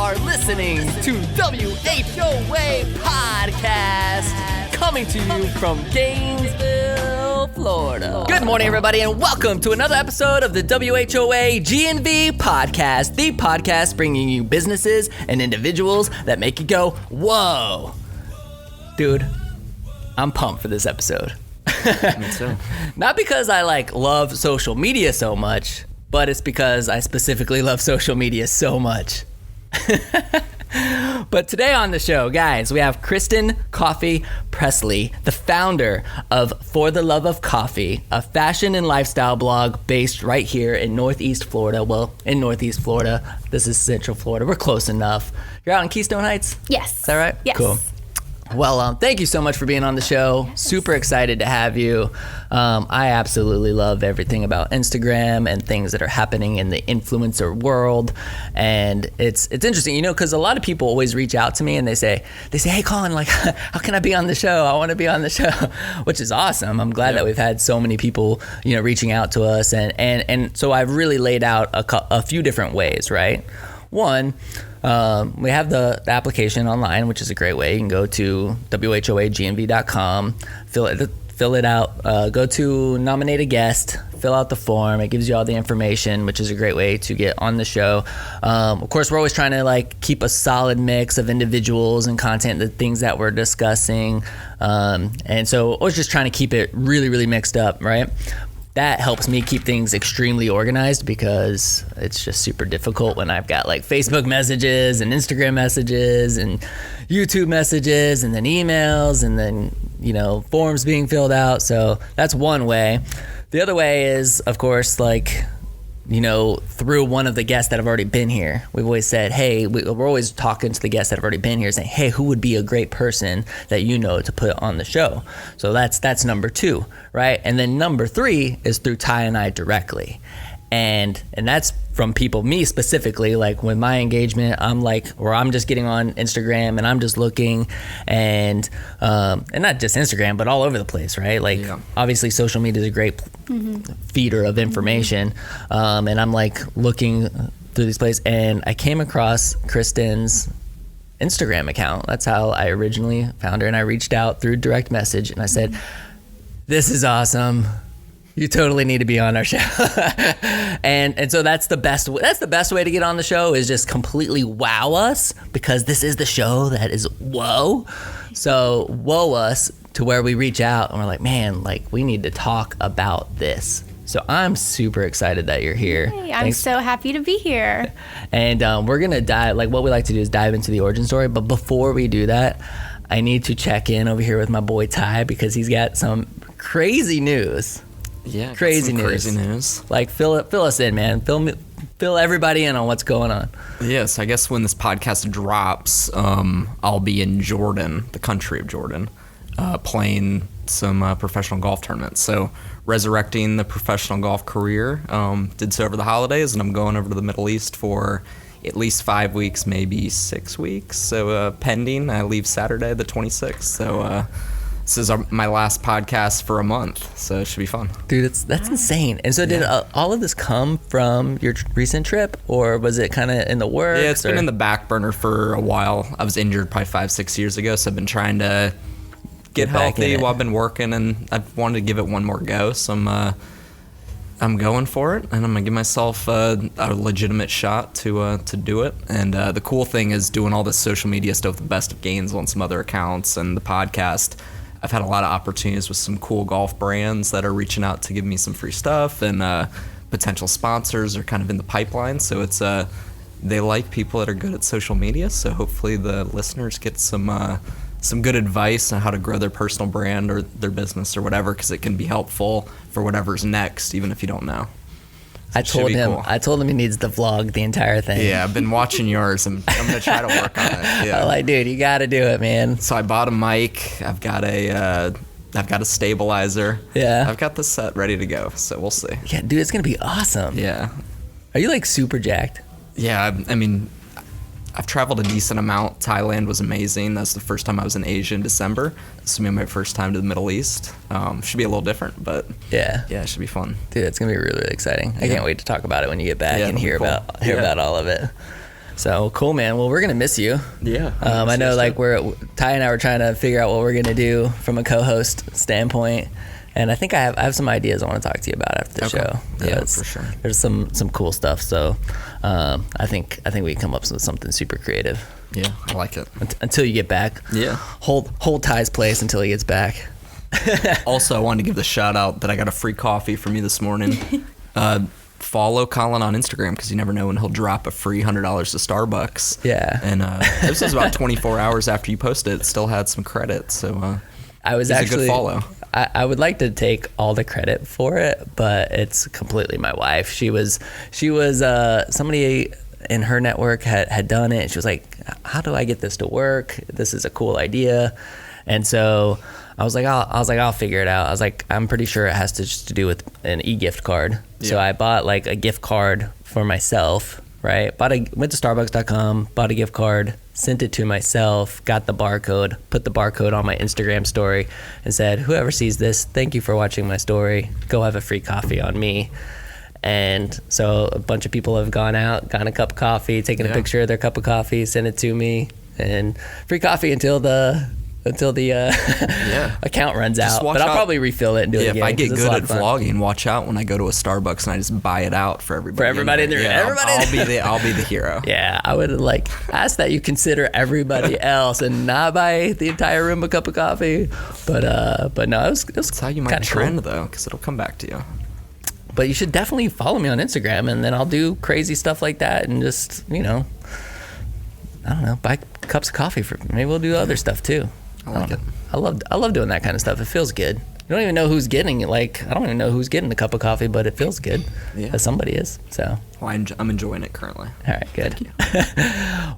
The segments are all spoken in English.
are listening to WHOA Podcast, coming to you from Gainesville, Florida. Good morning, everybody, and welcome to another episode of the WHOA GNV Podcast, the podcast bringing you businesses and individuals that make you go, whoa. Dude, I'm pumped for this episode. Me too. Not because I love social media so much, but it's because I specifically love social media so much. But today on the show, guys, we have Kristin Coffey Pressley, the founder of For the Love of Coffee, a fashion and lifestyle blog based right here in Northeast Florida. Well, in Northeast Florida. This is Central Florida. We're close enough. You're out in Keystone Heights? Yes. Is that right? Yes. Cool. Well, thank you so much for being on the show. Super excited to have you. I absolutely love everything about Instagram and things that are happening in the influencer world. And it's interesting, because a lot of people always reach out to me and they say, hey, Colin, how can I be on the show? I want to be on the show, which is awesome. I'm glad that we've had so many people, reaching out to us. And so I've really laid out a few different ways, right? One, we have the application online, which is a great way. You can go to whoagnv.com, fill it out, go to nominate a guest, fill out the form. It gives you all the information, which is a great way to get on the show. Of course, we're always trying to keep a solid mix of individuals and content, the things that we're discussing. And so always just trying to keep it really, really mixed up, right? That helps me keep things extremely organized because it's just super difficult when I've got Facebook messages and Instagram messages and YouTube messages and then emails and then, forms being filled out. So that's one way. The other way is, of course, through one of the guests that have already been here. We've always said, hey, we're always talking to the guests that have already been here saying, hey, who would be a great person that to put on the show? So that's number two, right? And then number three is through Ty and I directly. And that's from people, me specifically, with my engagement, I'm just getting on Instagram and I'm just looking and not just Instagram, but all over the place, right? Obviously social media is a great feeder of information. And I'm looking through these places and I came across Kristin's Instagram account. That's how I originally found her. And I reached out through direct message and I said, this is awesome. You totally need to be on our show. and so that's the best way to get on the show is just completely wow us because this is the show that is whoa. So whoa us to where we reach out and we're like, man, we need to talk about this. So I'm super excited that you're here. Hey, I'm so happy to be here. And we're going to dive, what we like to do is dive into the origin story. But before we do that, I need to check in over here with my boy Ty because he's got some crazy news. Yeah, crazy news. Fill us in, man. Fill everybody in on what's going on. Yes, I guess when this podcast drops, I'll be in Jordan, the country of Jordan, playing some professional golf tournaments. So resurrecting the professional golf career. Did so over the holidays, and I'm going over to the Middle East for at least 5 weeks, maybe 6 weeks. So pending, I leave Saturday the 26th. So this is my last podcast for a month, so it should be fun. Dude, that's insane. And so did all of this come from your recent trip, or was it kind of in the works? Yeah, it's been in the back burner for a while. I was injured probably 5-6 years ago, so I've been trying to get healthy while I've been working, and I've wanted to give it one more go, so I'm going for it, and I'm gonna give myself a legitimate shot to do it. And the cool thing is doing all this social media stuff with the Best of Gainesville and some other accounts and the podcast. I've had a lot of opportunities with some cool golf brands that are reaching out to give me some free stuff, and potential sponsors are kind of in the pipeline. So it's they like people that are good at social media. So hopefully the listeners get some good advice on how to grow their personal brand or their business or whatever, because it can be helpful for whatever's next, even if you don't know. I told him he needs to vlog the entire thing. Yeah, I've been watching yours. I'm gonna try to work on it. Yeah. I'm dude, you got to do it, man. So I bought a mic. I've got a stabilizer. Yeah. I've got the set ready to go. So we'll see. Yeah, dude, it's gonna be awesome. Yeah. Are you super jacked? Yeah, I mean, I've traveled a decent amount. Thailand was amazing. That's the first time I was in Asia in December. This will be my first time to the Middle East. Should be a little different, but yeah, it should be fun. Dude, it's gonna be really, really exciting. I can't wait to talk about it when you get back and hear about all of it. So cool, man. Well, we're gonna miss you. Yeah. I know, like Ty and I were trying to figure out what we're gonna do from a co-host standpoint, and I think I have some ideas I want to talk to you about after the show. Yeah, for sure. There's some cool stuff. So I think we can come up with something super creative. Yeah, I like it. Until you get back. Yeah. Hold Ty's place until he gets back. Also, I wanted to give the shout out that I got a free coffee from you this morning. Follow Colin on Instagram because you never know when he'll drop a free $100 to Starbucks. Yeah. And this was about 24 hours after you posted it. Still had some credit. So I was it's actually a good follow. I would like to take all the credit for it, but it's completely my wife. She was somebody in her network had done it. She was like, how do I get this to work? This is a cool idea. And so I was like, I'll figure it out. I was like, I'm pretty sure it has to do with an e-gift card. Yeah. So I bought like a gift card for myself, right? Went to Starbucks.com, bought a gift card, sent it to myself, got the barcode, put the barcode on my Instagram story and said, whoever sees this, thank you for watching my story. Go have a free coffee on me. And so a bunch of people have gone out, gotten a cup of coffee, taken a picture of their cup of coffee, sent it to me, and free coffee until the account runs out. But I'll probably refill it and do it again. If I get good at vlogging, watch out when I go to a Starbucks and I just buy it out for everybody. For everybody in there. I'll be the hero. Yeah, I would like ask that you consider everybody else and not buy the entire room a cup of coffee. But no, it was That's how you might trend though, because it'll come back to you. But you should definitely follow me on Instagram, and then I'll do crazy stuff like that, and just I don't know, buy cups of coffee for. Maybe we'll do other stuff too. I like it. I love doing that kind of stuff. It feels good. You don't even know who's getting it. Like I don't even know who's getting the cup of coffee, but it feels good that somebody is. So well, I'm enjoying it currently. All right, good.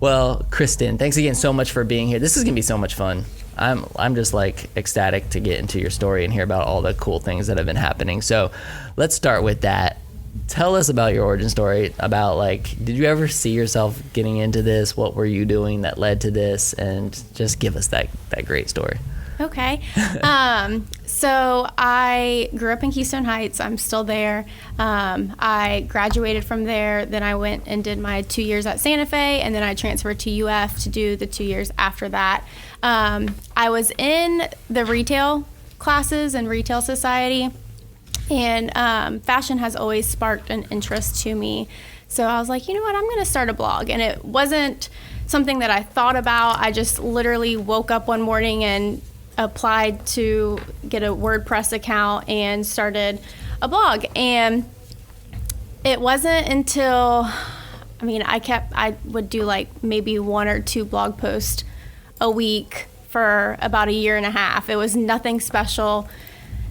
Well, Kristin, thanks again so much for being here. This is gonna be so much fun. I'm just like ecstatic to get into your story and hear about all the cool things that have been happening. So let's start with that. Tell us about your origin story, about like, did you ever see yourself getting into this? What were you doing that led to this? And just give us that great story. Okay. So I grew up in Keystone Heights. I'm still there. I graduated from there. Then I went and did my 2 years at Santa Fe, and then I transferred to UF to do the 2 years after that. I was in the retail classes and retail society, and fashion has always sparked an interest to me. So I was like, you know what, I'm going to start a blog. And it wasn't something that I thought about. I just literally woke up one morning and applied to get a WordPress account and started a blog. And it wasn't until, I would do like maybe 1 or 2 blog posts a week for about a year and a half. It was nothing special.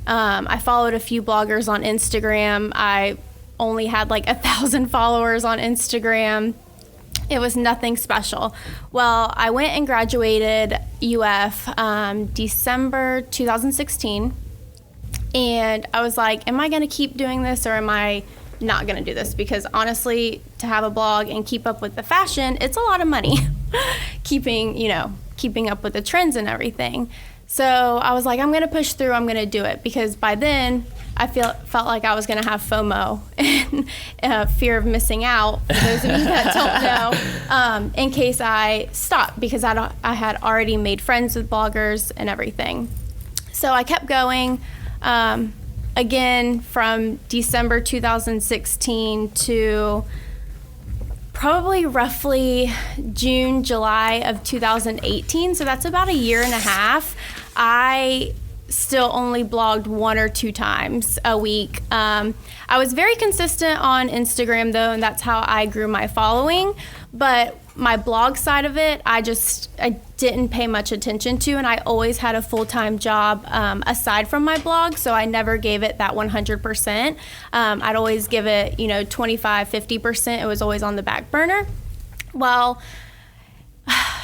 I followed a few bloggers on Instagram. I only had like 1,000 followers on Instagram. It was nothing special. Well, I went and graduated UF December 2016, and I was like, am I going to keep doing this or am I not going to do this? Because honestly, to have a blog and keep up with the fashion, it's a lot of money keeping up with the trends and everything. So I was like, I'm going to push through. I'm going to do it, because by then I felt like I was going to have FOMO and fear of missing out, for those of you that don't know, in case I stopped, because I had already made friends with bloggers and everything. So I kept going, again, from December 2016 to probably roughly June, July of 2018. So that's about a year and a half. I still only blogged 1 or 2 times a week. I was very consistent on Instagram though, and that's how I grew my following. But my blog side of it, I didn't pay much attention to, and I always had a full-time job aside from my blog, so I never gave it that 100%. I'd always give it, 25, 50%. It was always on the back burner. Well,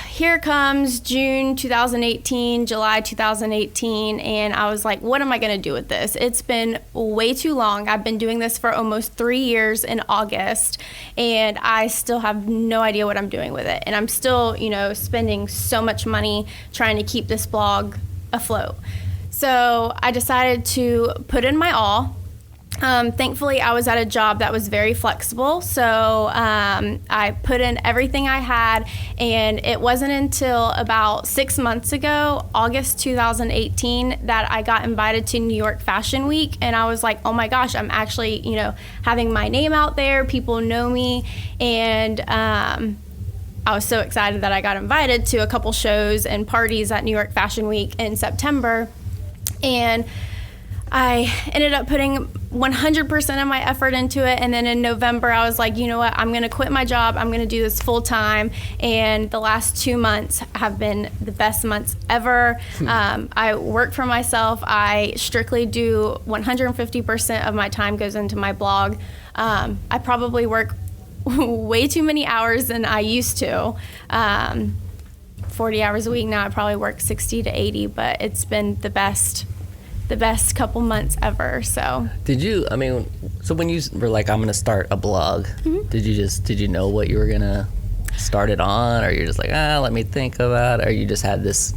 here comes June 2018, July 2018, and I was like, what am I going to do with this? It's been way too long. I've been doing this for almost 3 years in August, and I still have no idea what I'm doing with it. And I'm still, spending so much money trying to keep this blog afloat. So I decided to put in my all Thankfully, I was at a job that was very flexible, so I put in everything I had, and it wasn't until about 6 months ago, August 2018, that I got invited to New York Fashion Week, and I was like, oh my gosh, I'm actually, having my name out there, people know me, and I was so excited that I got invited to a couple shows and parties at New York Fashion Week in September, and I ended up putting 100% of my effort into it, and then in November I was like, you know what, I'm going to quit my job, I'm going to do this full time, and the last 2 months have been the best months ever. I work for myself. I strictly do 150% of my time goes into my blog. I probably work way too many hours than I used to. 40 hours a week now. I probably work 60 to 80, but it's been the best couple months ever. So so when you were like, I'm going to start a blog, did you know what you were going to start it on, or you're just like, let me think about it, or you just had this,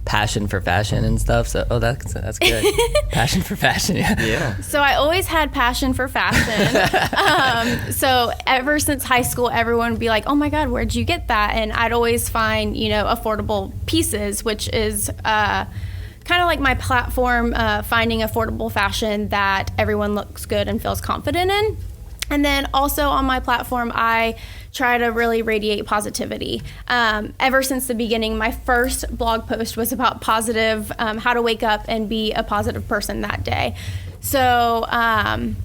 passion for fashion and stuff? So, that's good. Passion for fashion. Yeah. So I always had passion for fashion. So ever since high school, everyone would be like, oh my God, where'd you get that? And I'd always find, affordable pieces, which is, kind of like my platform, finding affordable fashion that everyone looks good and feels confident in. And then also on my platform, I try to really radiate positivity. Ever since the beginning, my first blog post was about positive, how to wake up and be a positive person that day. So I'm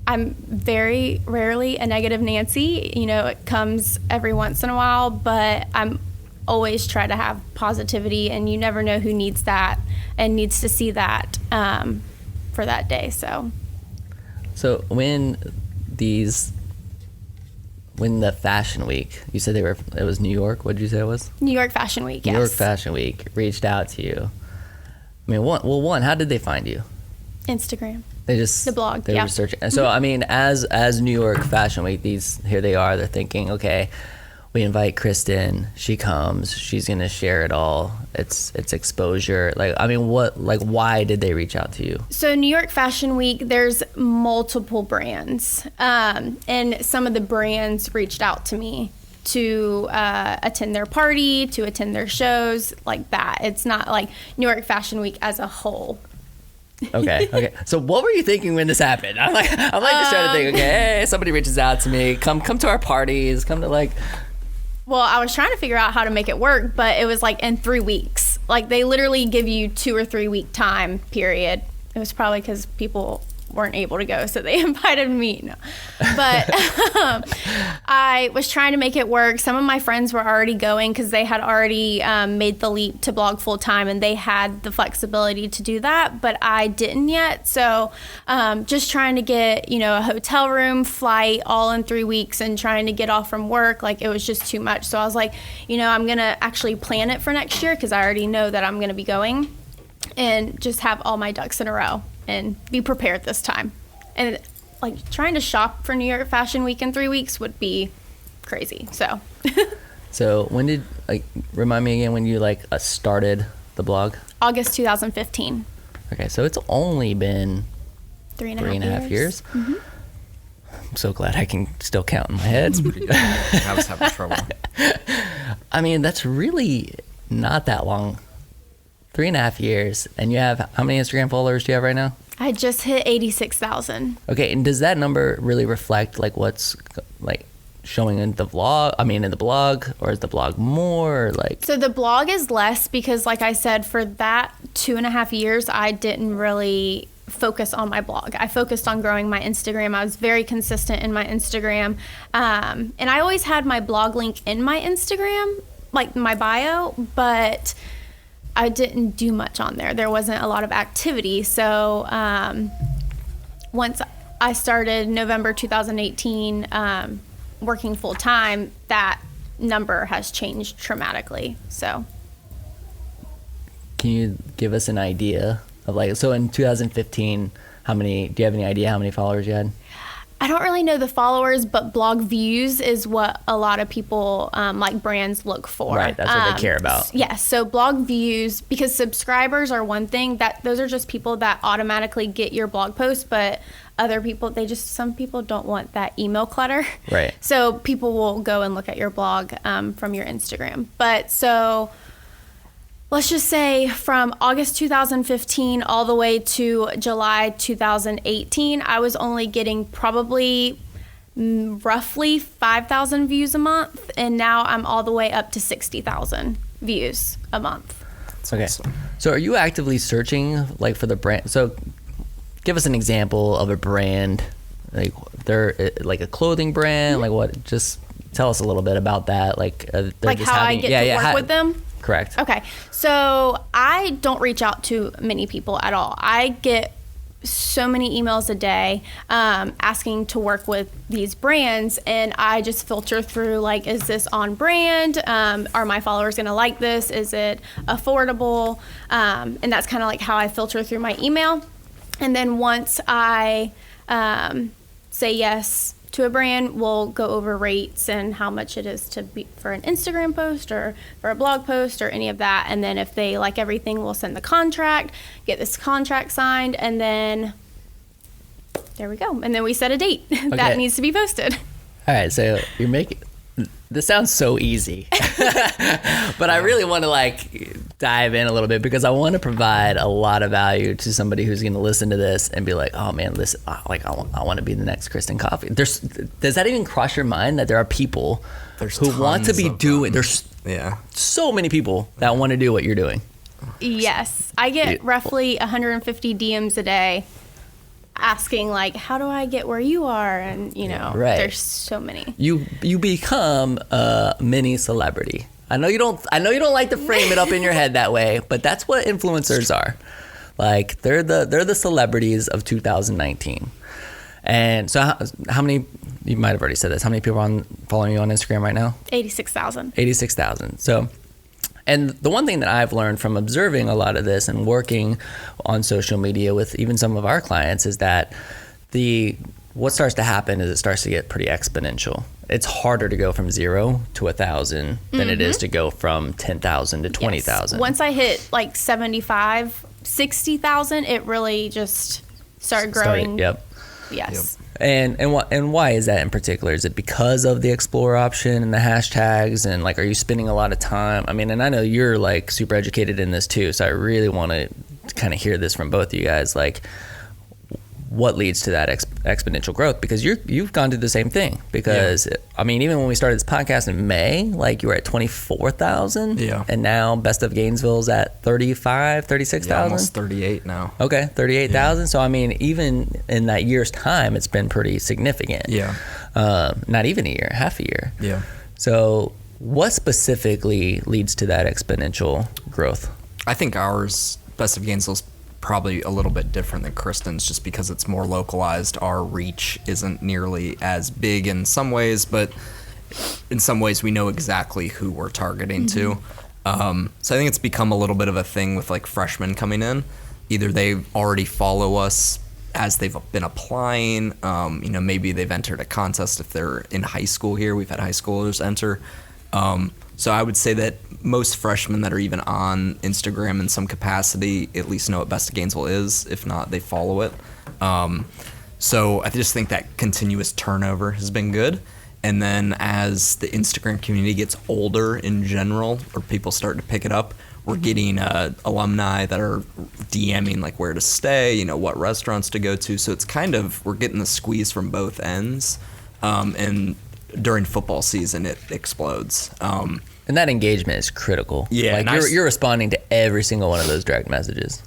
very rarely a negative Nancy. It comes every once in a while, but I'm always try to have positivity, and you never know who needs that and needs to see that for that day. So when the Fashion Week, you said it was New York, what did you say it was? New York Fashion Week, yes. New York Fashion Week reached out to you. How did they find you? Instagram. The blog. They were searching. So as New York Fashion Week, here they are, they're thinking, okay, we invite Kristin, she comes, she's gonna share it all. It's exposure. Why did they reach out to you? So New York Fashion Week, there's multiple brands, and some of the brands reached out to me to attend their party, to attend their shows, like that. It's not like New York Fashion Week as a whole. Okay. So what were you thinking when this happened? I'm just trying to think. Okay, hey, somebody reaches out to me. Come to our parties. Come to Well, I was trying to figure out how to make it work, but it was in 3 weeks. They literally give you 2 or 3 week time period. It was probably because people weren't able to go, so they invited me. No. But I was trying to make it work. Some of my friends were already going because they had already made the leap to blog full time, and they had the flexibility to do that, but I didn't yet. So just trying to get a hotel room, flight, all in 3 weeks, and trying to get off from work, it was just too much. So I was like, I'm gonna actually plan it for next year because I already know that I'm gonna be going, and just have all my ducks in a row and be prepared this time. And trying to shop for New York Fashion Week in 3 weeks would be crazy. So when did remind me again when you started the blog? August 2015. Okay, so it's only been 3.5 years. Mm-hmm. I'm so glad I can still count in my head. I was having trouble. That's really not that long. 3.5 years, and you have, how many Instagram followers do you have right now? I just hit 86,000. Okay, and does that number really reflect what's showing in the vlog? In the blog, or is the blog more So the blog is less because, like I said, for that 2.5 years, I didn't really focus on my blog. I focused on growing my Instagram. I was very consistent in my Instagram, and I always had my blog link in my Instagram, my bio, but I didn't do much on there. There wasn't a lot of activity. So once I started November 2018 working full time, that number has changed dramatically. So can you give us an idea of so in 2015, do you have any idea how many followers you had? I don't really know the followers, but blog views is what a lot of people like brands look for. Right, that's what they care about. Yes, so blog views, because subscribers are one thing, that those are just people that automatically get your blog post, but other people, some people don't want that email clutter. Right. So people will go and look at your blog from your Instagram. But so let's just say from August 2015 all the way to July 2018, I was only getting probably roughly 5,000 views a month. And now I'm all the way up to 60,000 views a month. Okay. So are you actively searching like for the brand? So give us an example of a brand, like they're like a clothing brand, like what, just tell us a little bit about that. Like just how I get to work with them? Correct. Okay. So I don't reach out to many people at all. I get so many emails a day asking to work with these brands, and I just filter through, like, is this on brand? Are my followers going to like this? Is it affordable? And that's kind of like how I filter through my email. And then once I say yes to a brand, we'll go over rates and how much it is to be for an Instagram post or for a blog post or any of that. And then if they like everything, we'll send the contract, get this contract signed, and then there we go. And then we set a date that needs to be posted. All right, so you're making this sounds so easy, but I really want to like dive in a little bit because I want to provide a lot of value to somebody who's going to listen to this and be like, oh man, listen, like I want to be the next Kristin Coffey. Does that even cross your mind that there are people who want to be doing? There's so many people that want to do what you're doing. Yes, I get roughly 150 DMs a day asking, like, how do I get where you are? And you know, there's so many. You become a mini celebrity. I know you don't like to frame it up in your head that way, but that's what influencers are. Like they're the celebrities of 2019. And so how many, you might have already said this, how many people are following you on Instagram right now? 86,000. 86,000. So, and the one thing that I've learned from observing a lot of this and working on social media with even some of our clients is that what starts to happen is it starts to get pretty exponential. It's harder to go from 0 to 1,000 than it is to go from 10,000 to 20,000. Yes. Once I hit like 75, 60,000, it really just started growing. Yes. Yep. And why is that in particular? Is it because of the explore option and the hashtags, and like, are you spending a lot of time? I mean, and I know you're like super educated in this too, so I really want to kind of hear this from both of you guys. Like, what leads to that exponential growth? Because you've gone through the same thing. Because I mean, even when we started this podcast in May, like you were at 24,000, and now Best of Gainesville's at 35, 36,000, almost 38 now. Okay, 38,000. So I mean, even in that year's time, it's been pretty significant. Not even a year, half a year. So what specifically leads to that exponential growth? I think ours, Best of Gainesville's, probably a little bit different than Kristin's just because it's more localized. Our reach isn't nearly as big in some ways, but in some ways we know exactly who we're targeting to. So I think it's become a little bit of a thing with like freshmen coming in. Either they already follow us as they've been applying, maybe they've entered a contest if they're in high school here. We've had high schoolers enter. So I would say that most freshmen that are even on Instagram in some capacity at least know what Best of Gainesville is. If not, they follow it. So I just think that continuous turnover has been good. And then as the Instagram community gets older in general, or people start to pick it up, we're getting alumni that are DMing like where to stay, what restaurants to go to. So it's kind of, we're getting the squeeze from both ends. And during football season, it explodes. And that engagement is critical. Yeah. Like you're responding to every single one of those direct messages.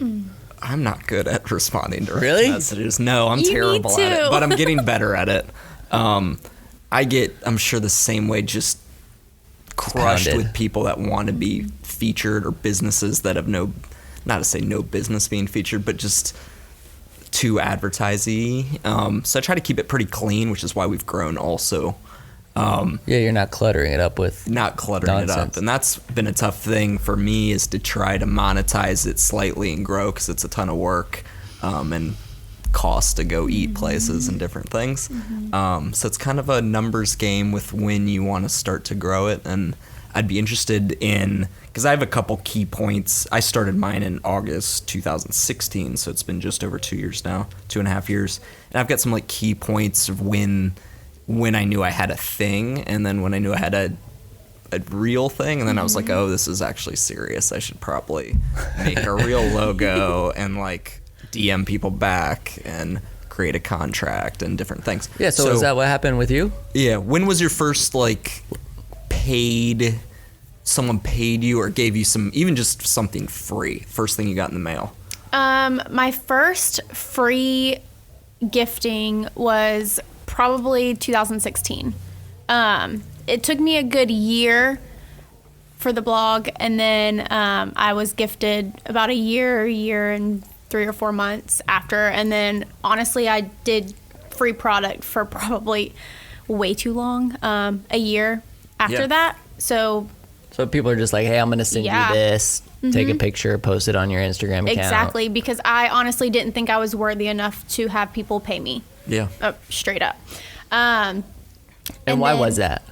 I'm not good at responding to direct messages. No, I'm terrible at it, but I'm getting better at it. I get, I'm sure the same way, just crushed with people that want to be featured or businesses that have not to say no business being featured, but just too advertisey. So I try to keep it pretty clean, which is why we've grown also. You're not cluttering it up with nonsense. And that's been a tough thing for me, is to try to monetize it slightly and grow, because it's a ton of work, and costs to go eat places and different things. So it's kind of a numbers game with when you want to start to grow it. And I'd be interested in, because I have a couple key points. I started mine in August 2016, so it's been just over 2 years now, 2.5 years. And I've got some like key points of when I knew I had a thing, and then when I knew I had a real thing, and then I was like, oh, this is actually serious. I should probably make a real logo and like DM people back and create a contract and different things. Yeah, so is that what happened with you? Yeah. When was your first like someone paid you or gave you some, even just something free, first thing you got in the mail? My first free gifting was probably 2016. It took me a good year for the blog, and then I was gifted about a year and 3 or 4 months after. And then honestly, I did free product for probably way too long, a year after that. So people are just like, hey, I'm going to send you this, take a picture, post it on your Instagram account. Exactly, because I honestly didn't think I was worthy enough to have people pay me. Yeah. Straight up. And why was that?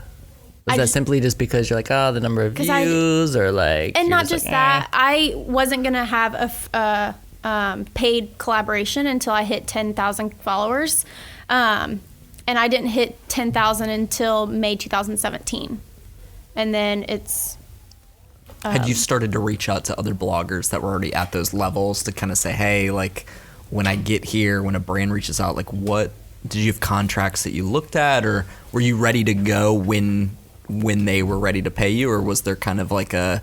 Was that simply just because you're like, oh, the number of views, or like... And not just that, I wasn't going to have a paid collaboration until I hit 10,000 followers. And I didn't hit 10,000 until May 2017. And then it's... Had you started to reach out to other bloggers that were already at those levels to kind of say, hey, like, when I get here, when a brand reaches out, like, what... Did you have contracts that you looked at, or were you ready to go when they were ready to pay you, or was there kind of like a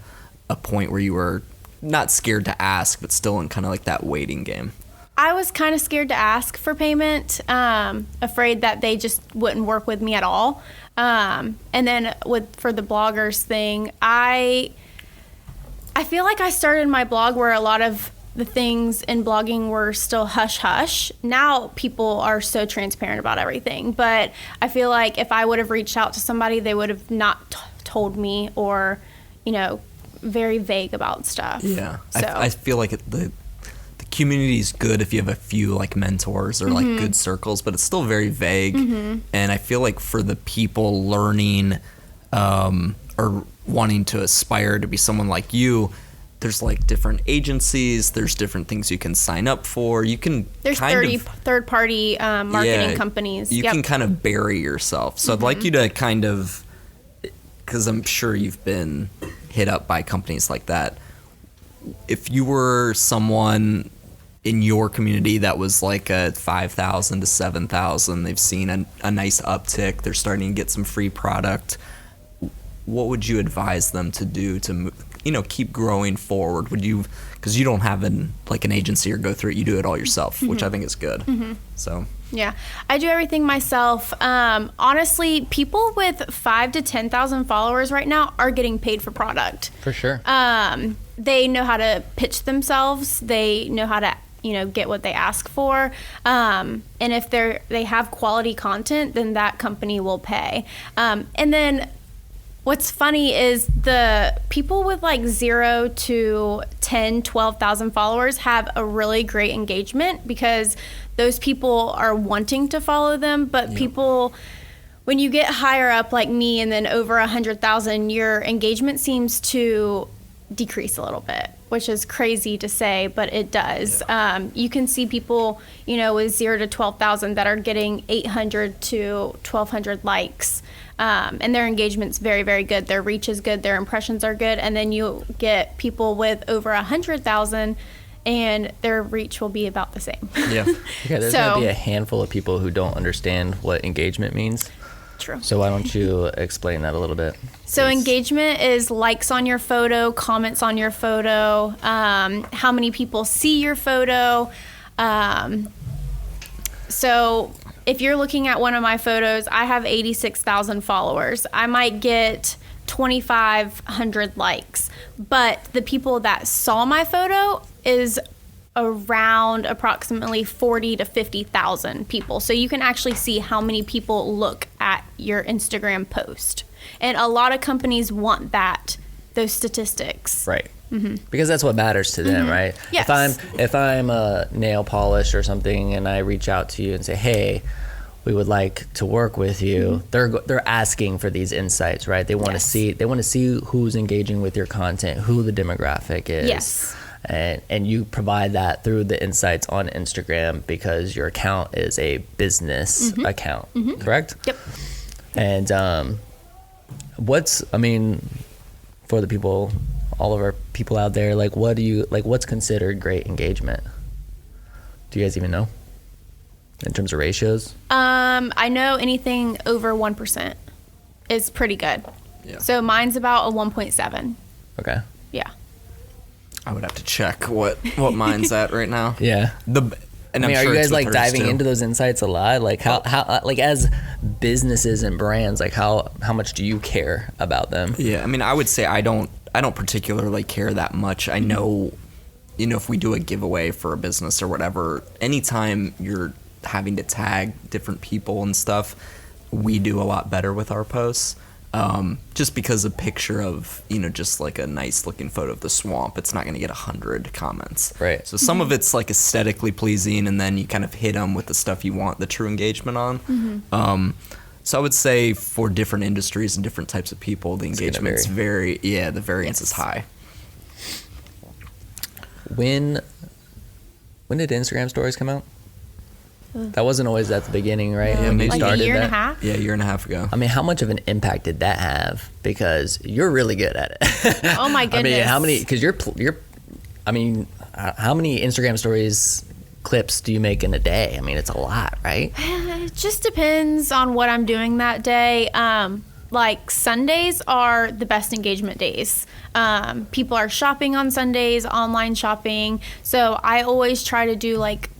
point where you were not scared to ask, but still in kind of like that waiting game? I was kind of scared to ask for payment, afraid that they just wouldn't work with me at all. And then for the bloggers thing, I feel like I started my blog where a lot of the things in blogging were still hush-hush. Now people are so transparent about everything. But I feel like if I would have reached out to somebody, they would have not told me, or, very vague about stuff. Yeah. So. I feel like the community is good if you have a few like mentors or like good circles, but it's still very vague. And I feel like for the people learning or wanting to aspire to be someone like you, there's like different agencies, there's different things you can sign up for. There's third-party marketing companies. You can kind of bury yourself. So I'd like you to kind of, because I'm sure you've been hit up by companies like that. If you were someone in your community that was like a 5,000 to 7,000, they've seen a nice uptick, they're starting to get some free product, what would you advise them to do to keep growing forward? Would you, because you don't have an agency or go through it, you do it all yourself, which I think is good. So yeah, I do everything myself. Honestly, people with 5,000 to 10,000 followers right now are getting paid for product. For sure. They know how to pitch themselves. They know how to get what they ask for. And if they have quality content, then that company will pay. And then what's funny is the people with like 0 to 10, 12,000 followers have a really great engagement, because those people are wanting to follow them. But people, when you get higher up like me and then over 100,000, your engagement seems to decrease a little bit, which is crazy to say, but it does. You can see people, with 0 to 12,000 that are getting 800 to 1,200 likes. And their engagement's very, very good. Their reach is good. Their impressions are good. And then you get people with over 100,000, and their reach will be about the same. Yeah. Okay, there's going to be a handful of people who don't understand what engagement means. True. So why don't you explain that a little bit? So engagement is likes on your photo, comments on your photo, how many people see your photo. So if you're looking at one of my photos, I have 86,000 followers. I might get 2,500 likes, but the people that saw my photo is around approximately 40 to 50,000 people. So you can actually see how many people look at your Instagram post. And a lot of companies want those statistics. Right. Because that's what matters to them, right? Yes. If I'm a nail polish or something and I reach out to you and say, hey, we would like to work with you, they're asking for these insights, right? They want to see who's engaging with your content, who the demographic is. Yes. And you provide that through the insights on Instagram because your account is a business account, correct? Yep. And for the people, all of our people out there, like what's considered great engagement? Do you guys even know in terms of ratios? I know anything over 1% is pretty good. Yeah. So mine's about a 1.7. Okay. Yeah. I would have to check what mine's at right now. Yeah. And are sure you it's guys like with hers, diving too. into those insights a lot? Like how like as businesses and brands, like how much do you care about them? Yeah, I mean, I would say I don't particularly care that much. I know, if we do a giveaway for a business or whatever, anytime you're having to tag different people and stuff, we do a lot better with our posts. Just because a picture of, just like a nice looking photo of the swamp, it's not going to get 100 comments. Right. So some of it's like aesthetically pleasing, and then you kind of hit them with the stuff you want the true engagement on. So I would say for different industries and different types of people, the engagement's the variance is high. When did Instagram stories come out? That wasn't always at the beginning, right? Yeah, When you maybe Like a started year and that? a half. Yeah, a year and a half ago. I mean, how much of an impact did that have? Because you're really good at it. Oh my goodness. I mean, how many? Because how many Instagram stories clips do you make in a day? I mean, it's a lot, right? It just depends on what I'm doing that day. Like Sundays are the best engagement days. People are shopping on Sundays, online shopping. So I always try to do like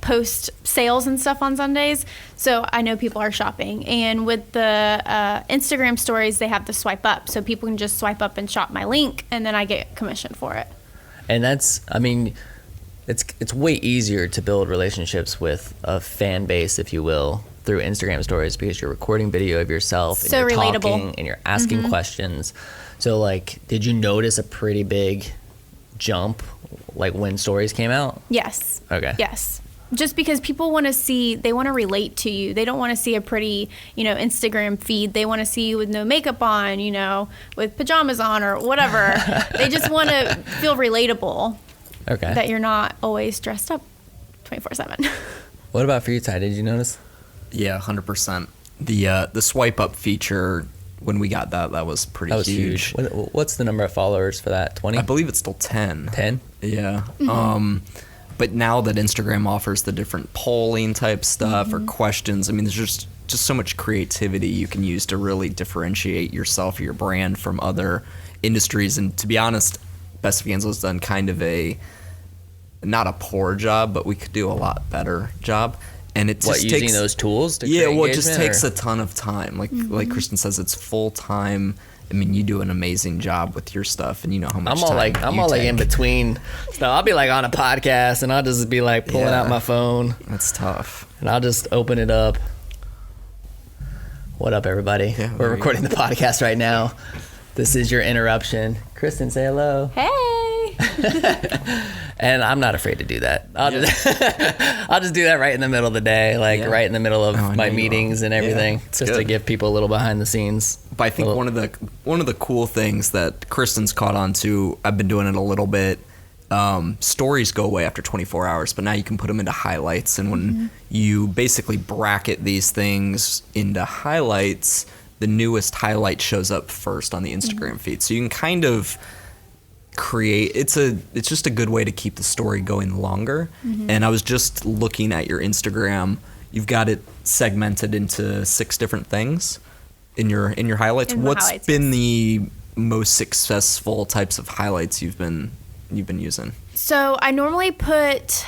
post sales and stuff on Sundays. So I know people are shopping. And with the Instagram stories, they have the swipe up. So people can just swipe up and shop my link, and then I get commission for it. And it's way easier to build relationships with a fan base, if you will, through Instagram stories because you're recording video of yourself and So you're relatable. talking and you're asking questions. So like, did you notice a pretty big jump like when stories came out? Yes. Okay. Yes. Just because people want to see, they want to relate to you. They don't want to see a pretty, Instagram feed. They want to see you with no makeup on, with pajamas on or whatever. They just want to feel relatable. Okay. That you're not always dressed up 24/7. What about for you, Ty? Did you notice? Yeah, 100%. The swipe up feature, when we got that was pretty That was huge. What's the number of followers for that? 20? I believe it's still 10. 10? Yeah. But now that Instagram offers the different polling type stuff or questions, I mean, there's just so much creativity you can use to really differentiate yourself or your brand from other industries. And to be honest, Best Fianzo's done kind of not a poor job, but we could do a lot better job. And it just using takes those tools to create it just engagement, takes or? a ton of time. Like Kristin says, it's full time. I mean, you do an amazing job with your stuff, and you know how much I'm all like in between. So I'll be like on a podcast, and I'll just be like pulling out my phone, That's tough. and I'll just open it up. What up, everybody? Yeah, We're recording the podcast right now. This is your interruption. Kristin, say hello. Hey. And I'm not afraid to do that. I'll just do that right in the middle of the day, right in the middle of my meetings and everything, just to give people a little behind the scenes. But I think one of the cool things that Kristin's caught on to, I've been doing it a little bit. Stories go away after 24 hours, but now you can put them into highlights, and when you basically bracket these things into highlights, the newest highlight shows up first on the Instagram feed. So you can kind of create it's just a good way to keep the story going longer. And I was just looking at your Instagram. You've got it segmented into 6 different things in your highlights. What's been the most successful types of highlights you've been using? So I normally put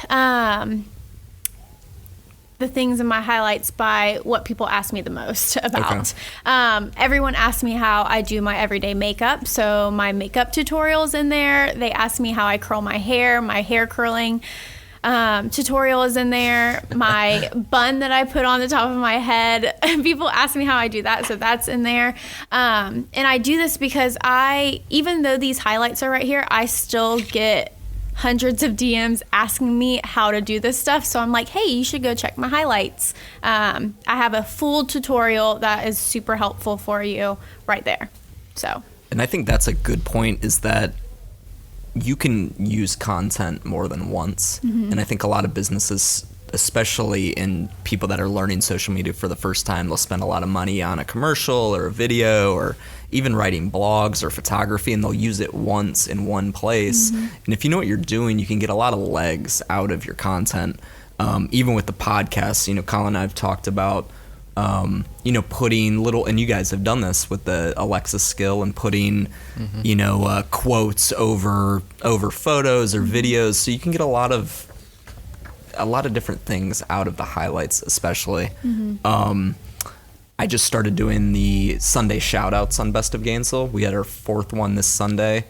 the things in my highlights by what people ask me the most about. Okay. Everyone asks me how I do my everyday makeup. So my makeup tutorials in there. They ask me how I curl my hair curling. tutorial is in there. My bun that I put on the top of my head, people ask me how I do that, so that's in there. And I do this because even though these highlights are right here, I still get hundreds of DMs asking me how to do this stuff. So I'm like, hey, you should go check my highlights. I have a full tutorial that is super helpful for you right there. So. And I think that's a good point, is that you can use content more than once. And I think a lot of businesses, especially in people that are learning social media for the first time, they'll spend a lot of money on a commercial or a video or even writing blogs or photography, and they'll use it once in one place. And if you know what you're doing, you can get a lot of legs out of your content. Even with the podcast, Colin and I have talked about, putting little, and you guys have done this with the Alexa skill, and putting, quotes over photos or videos, so you can get a lot of different things out of the highlights, especially. I just started doing the Sunday shout-outs on Best of Gainesville. We had our 4th one this Sunday.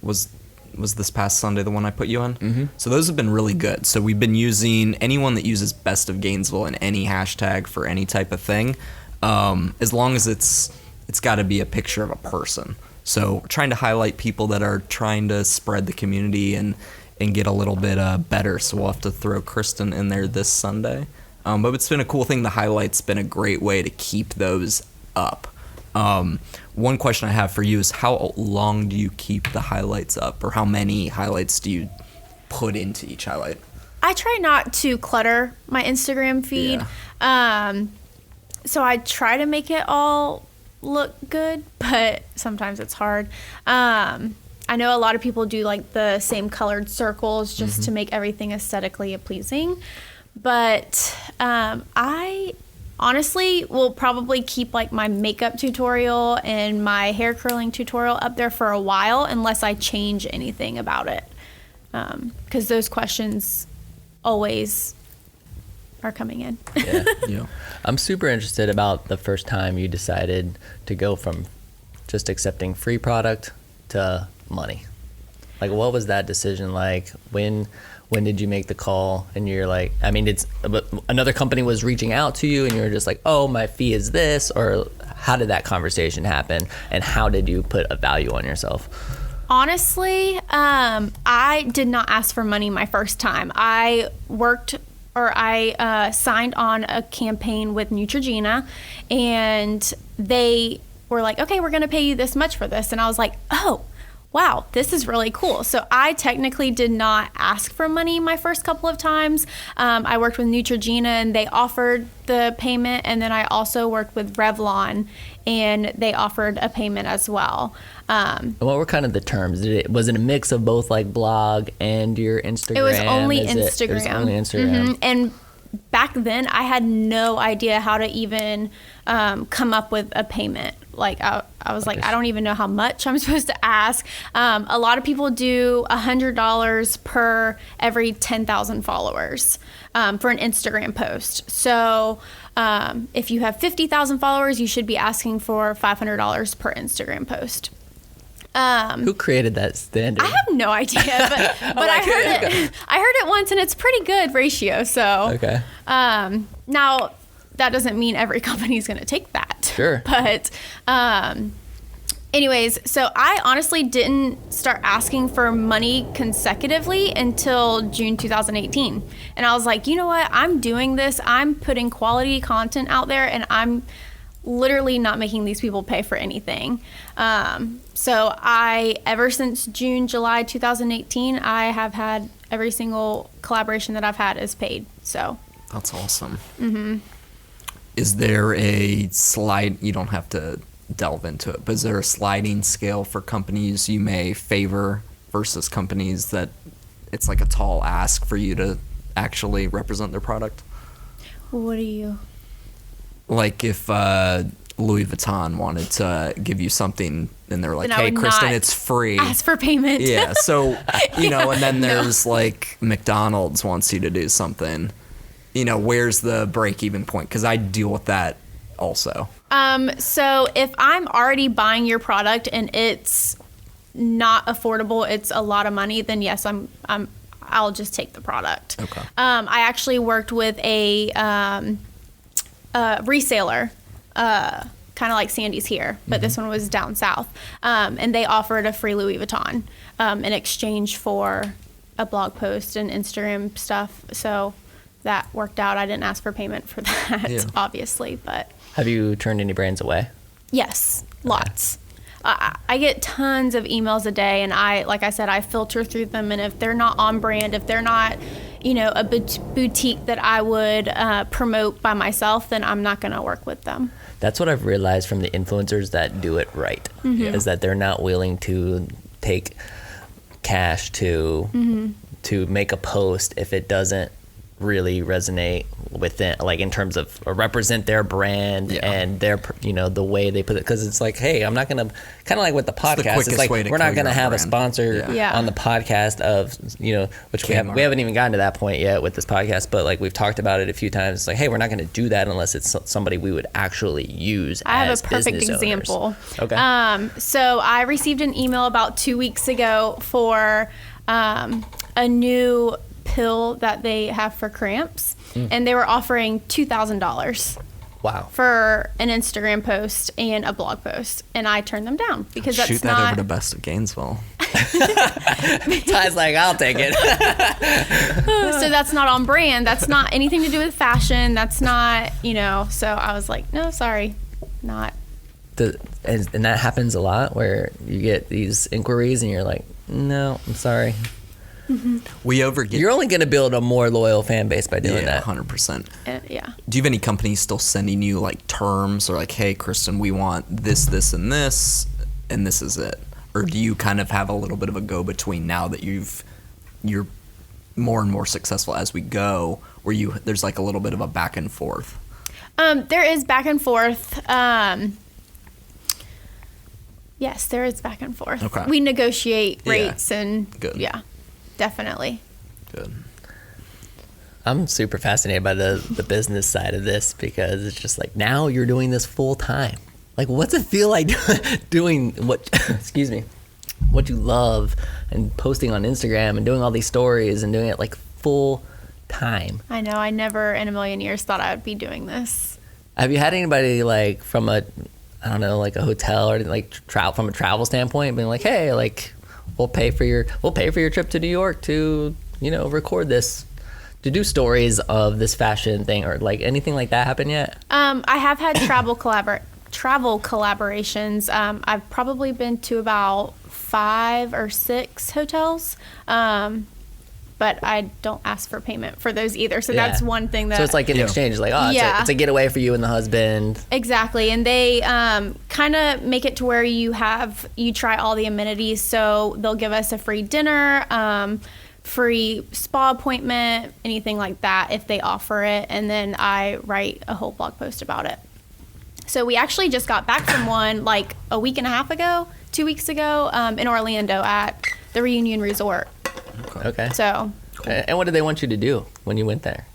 Was this past Sunday the one I put you on? So those have been really good. So we've been using anyone that uses Best of Gainesville in any hashtag for any type of thing, as long as it's got to be a picture of a person. So we're trying to highlight people that are trying to spread the community and get a little bit better. So we'll have to throw Kristin in there this Sunday. But it's been a cool thing. The highlights been a great way to keep those up. One question I have for you is, how long do you keep the highlights up, or how many highlights do you put into each highlight? I try not to clutter my Instagram feed. So I try to make it all look good, but sometimes it's hard. I know a lot of people do like the same colored circles just to make everything aesthetically pleasing. But I honestly will probably keep like my makeup tutorial and my hair curling tutorial up there for a while, unless I change anything about it. Because those questions always are coming in. Yeah. I'm super interested about the first time you decided to go from just accepting free product to money. Like, what was that decision like? When did you make the call? And you're like, another company was reaching out to you and you were just like, oh, my fee is this? Or how did that conversation happen? And how did you put a value on yourself? Honestly, I did not ask for money my first time. I signed on a campaign with Neutrogena, and they were like, okay, we're going to pay you this much for this. And I was like, oh, wow, this is really cool. So I technically did not ask for money my first couple of times. I worked with Neutrogena and they offered the payment. And then I also worked with Revlon and they offered a payment as well. And what were kind of the terms? Was it a mix of both like blog and your Instagram? It was only Instagram. It was only Instagram. And back then I had no idea how to even come up with a payment. Like I was like, I don't even know how much I'm supposed to ask. A lot of people do $100 per every 10,000 followers for an Instagram post. So if you have 50,000 followers, you should be asking for $500 per Instagram post. Who created that standard? I have no idea, but I heard it. I heard it once, and it's pretty good ratio. So okay. Now that doesn't mean every company is going to take that. Sure. But anyways, so I honestly didn't start asking for money consecutively until June 2018, and I was like, you know what? I'm doing this. I'm putting quality content out there, and I'm literally not making these people pay for anything. So ever since July 2018, I have had every single collaboration that I've had is paid. So that's awesome. Mm-hmm. Is there a slide? You don't have to delve into it, but is there a sliding scale for companies you may favor versus companies that it's like a tall ask for you to actually represent their product? What do you? Like if Louis Vuitton wanted to give you something and they're like, hey, Kristin, it's free. Ask for payment. Yeah. So, and then there's like McDonald's wants you to do something. Where's the break-even point? Because I deal with that also. So if I'm already buying your product and it's not affordable, it's a lot of money, then yes, I'll just take the product. Okay. I actually worked with a reseller, kind of like Sandy's here, but this one was down south. And they offered a free Louis Vuitton in exchange for a blog post and Instagram stuff. So that worked out. I didn't ask for payment for that, obviously, but. Have you turned any brands away? Yes, lots. I get tons of emails a day, and like I said, I filter through them, and if they're not on brand, if they're not, a boutique that I would promote by myself, then I'm not going to work with them. That's what I've realized from the influencers that do it right, is that they're not willing to take cash to make a post if it doesn't really resonate with it, like in terms of represent their brand and their, the way they put it. Because it's like, hey, I'm not gonna, kind of like with the podcast, it's like we're not gonna have a sponsor on the podcast of, which we haven't even gotten to that point yet with this podcast, but like we've talked about it a few times. It's like, hey, we're not gonna do that unless it's somebody we would actually use. I as have a perfect business example. Owners. Okay. So I received an email about 2 weeks ago for a new pill that they have for cramps, and they were offering $2,000. Wow. For an Instagram post and a blog post, and I turned them down because that's Shoot that over to Best of Gainesville. Ty's like, I'll take it. So that's not on brand. That's not anything to do with fashion. That's not, so I was like, no, sorry, not. And that happens a lot where you get these inquiries and you're like, no, I'm sorry. You're only going to build a more loyal fan base by doing that. 100%. Yeah. Do you have any companies still sending you like terms or like, hey, Kristin, we want this, this, and this is it? Or do you kind of have a little bit of a go-between now that you're more and more successful as we go, where there's like a little bit of a back and forth? There is back and forth. Yes, there is back and forth. Okay. We negotiate rates and good. Yeah. Definitely. Good. I'm super fascinated by the business side of this because it's just like, now you're doing this full time. Like, what's it feel like doing what, what you love and posting on Instagram and doing all these stories and doing it like full time? I know. I never in a million years thought I would be doing this. Have you had anybody like from like a hotel or like from a travel standpoint being like, hey, like, we'll pay for your trip to New York to, record this, to do stories of this fashion thing, or like anything like that happen yet? I have had travel collaborations. I've probably been to about 5 or 6 hotels. But I don't ask for payment for those either. So that's one thing that... So it's like an exchange. Like, it's a getaway for you and the husband. Exactly. And they kind of make it to where you try all the amenities. So they'll give us a free dinner, free spa appointment, anything like that if they offer it. And then I write a whole blog post about it. So we actually just got back from one like a week and a half ago, 2 weeks ago, in Orlando at the Reunion Resort. Okay. So. Cool. And what did they want you to do when you went there?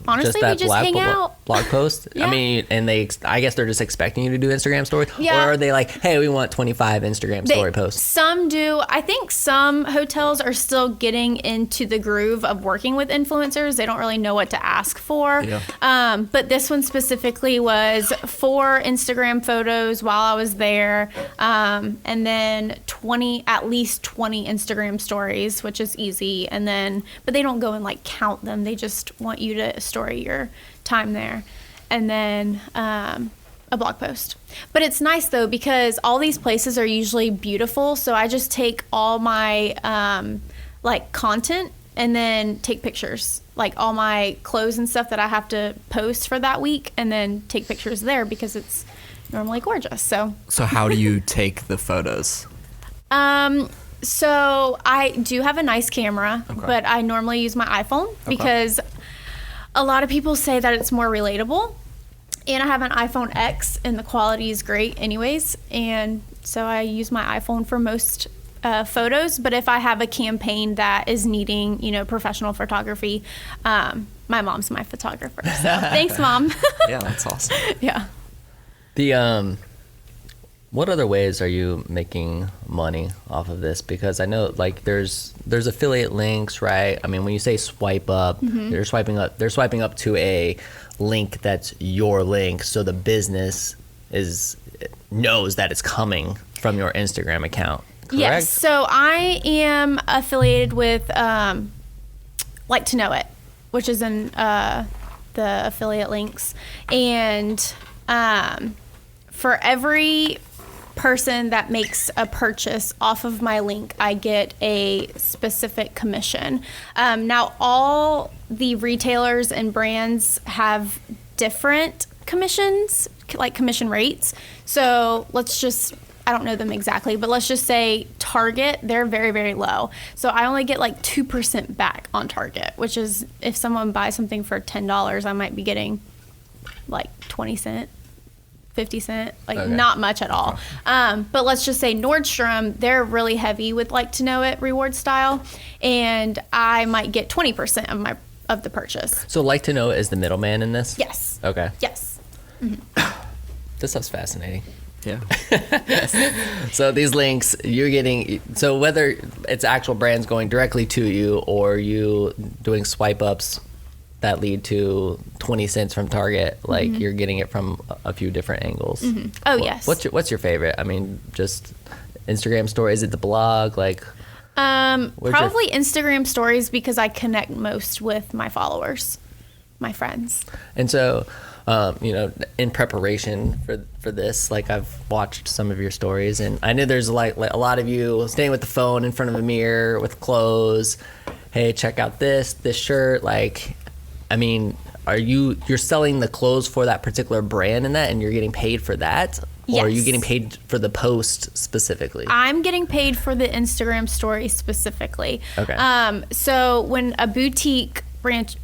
Honestly, we just hang out. Blog post? Yeah. I mean, and I guess they're just expecting you to do Instagram stories? Yeah. Or are they like, hey, we want 25 Instagram story posts? Some do. I think some hotels are still getting into the groove of working with influencers. They don't really know what to ask for. Yeah. But this one specifically was 4 Instagram photos while I was there. And then at least 20 Instagram stories, which is easy. But they don't go and like count them. They just want you to story your time there, and then a blog post. But it's nice though because all these places are usually beautiful, so I just take all my content and then take pictures, like all my clothes and stuff that I have to post for that week, and then take pictures there because it's normally gorgeous. So how do you take the photos? So I do have a nice camera, but I normally use my iPhone because a lot of people say that it's more relatable, and I have an iPhone X and the quality is great anyways. And so I use my iPhone for most photos. But if I have a campaign that is needing, professional photography, my mom's my photographer. So thanks, Mom. Yeah, that's awesome. Yeah. What other ways are you making money off of this? Because I know like there's affiliate links, right? I mean, when you say swipe up, they're swiping up to a link that's your link, so the business knows that it's coming from your Instagram account. Correct? Yes. So I am affiliated with Like to Know It, which is in the affiliate links, and for every person that makes a purchase off of my link, I get a specific commission. Now, all the retailers and brands have different commissions, like commission rates. So I don't know them exactly, but let's just say Target, they're very, very low. So I only get like 2% back on Target, which is if someone buys something for $10, I might be getting like 20 cents. 50 cents, like okay. Not much at all. But let's just say Nordstrom, they're really heavy with Like to Know It reward style, and I might get 20% of the purchase. So Like to Know It is the middleman in this? Yes. Okay. Yes. This stuff's fascinating. Yeah. So these links you're getting, so whether it's actual brands going directly to you or you doing swipe ups that lead to 20 cents from Target, like you're getting it from a few different angles. Oh, yes. What's your favorite? I mean, just Instagram story? Is it the blog? Like, probably Instagram stories, because I connect most with my followers, my friends. And so, in preparation for this, like I've watched some of your stories, and I know there's like a lot of you staying with the phone in front of a mirror with clothes. Hey, check out this shirt. Like, I mean, you're selling the clothes for that particular brand in that, and you're getting paid for that? Yes. Or are you getting paid for the post specifically? I'm getting paid for the Instagram story specifically. Okay. So when a boutique brand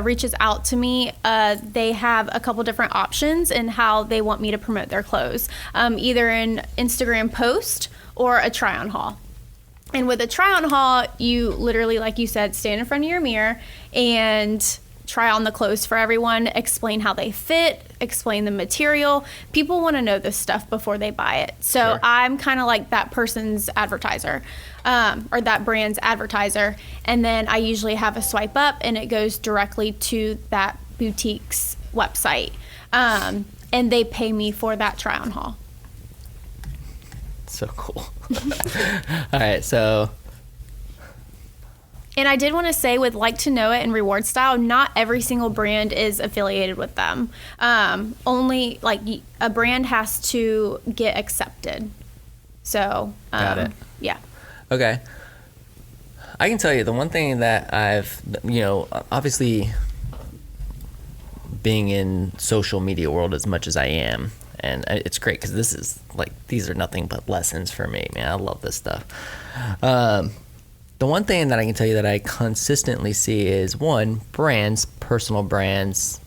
reaches out to me, they have a couple different options in how they want me to promote their clothes. Either an Instagram post or a try-on haul. And with a try-on haul, you literally, like you said, stand in front of your mirror and try on the clothes for everyone, explain how they fit, explain the material. People want to know this stuff before they buy it. So sure. I'm kind of like that person's advertiser, or that brand's advertiser. And then I usually have a swipe up and it goes directly to that boutique's website. And they pay me for that try on haul. So cool. All right, so. And I did want to say, with Like to Know It and Reward Style, not every single brand is affiliated with them. Only like a brand has to get accepted. So, got it. Yeah. Okay. I can tell you the one thing that I've, obviously being in social media world as much as I am, and it's great because this is like, these are nothing but lessons for me, man. I love this stuff. The one thing that I can tell you that I consistently see is, one, personal brands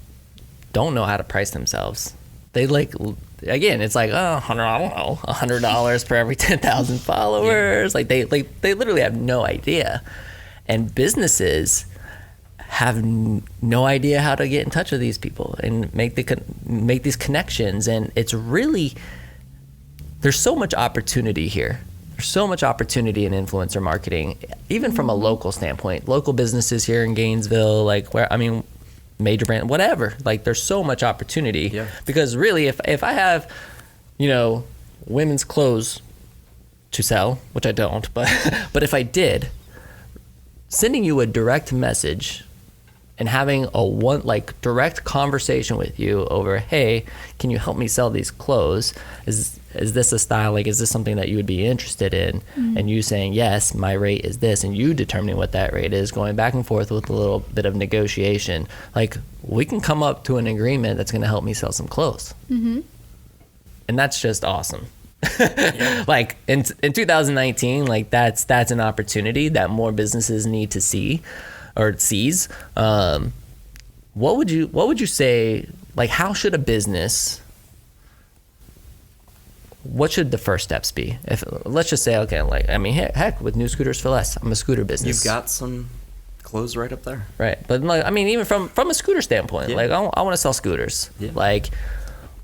don't know how to price themselves. They it's like, $100 for every 10,000 followers. Yeah. Like they literally have no idea. And businesses have no idea how to get in touch with these people and make these connections. And it's really, there's so much opportunity here. There's so much opportunity in influencer marketing, even from a local standpoint. Local businesses here in Gainesville, major brand, whatever. Like, there's so much opportunity. Yeah. Because really, if I have, women's clothes to sell, which I don't, but if I did, sending you a direct message and having a direct conversation with you over, hey, can you help me sell these clothes? Is this a style? Like, is this something that you would be interested in? Mm-hmm. And you saying, yes, my rate is this, and you determining what that rate is, going back and forth with a little bit of negotiation. Like, we can come up to an agreement that's going to help me sell some clothes. Mm-hmm. And that's just awesome. Yeah. Like in 2019, like that's an opportunity that more businesses need to see or seize. What would you say, like, how should a business, what should the first steps be? If let's just say, okay, like, I mean, heck, with New Scooters for Less, I'm a scooter business. You've got some clothes right up there. Right. But like, I mean, even from a scooter standpoint, yeah. Like I want to sell scooters. Yeah. Like,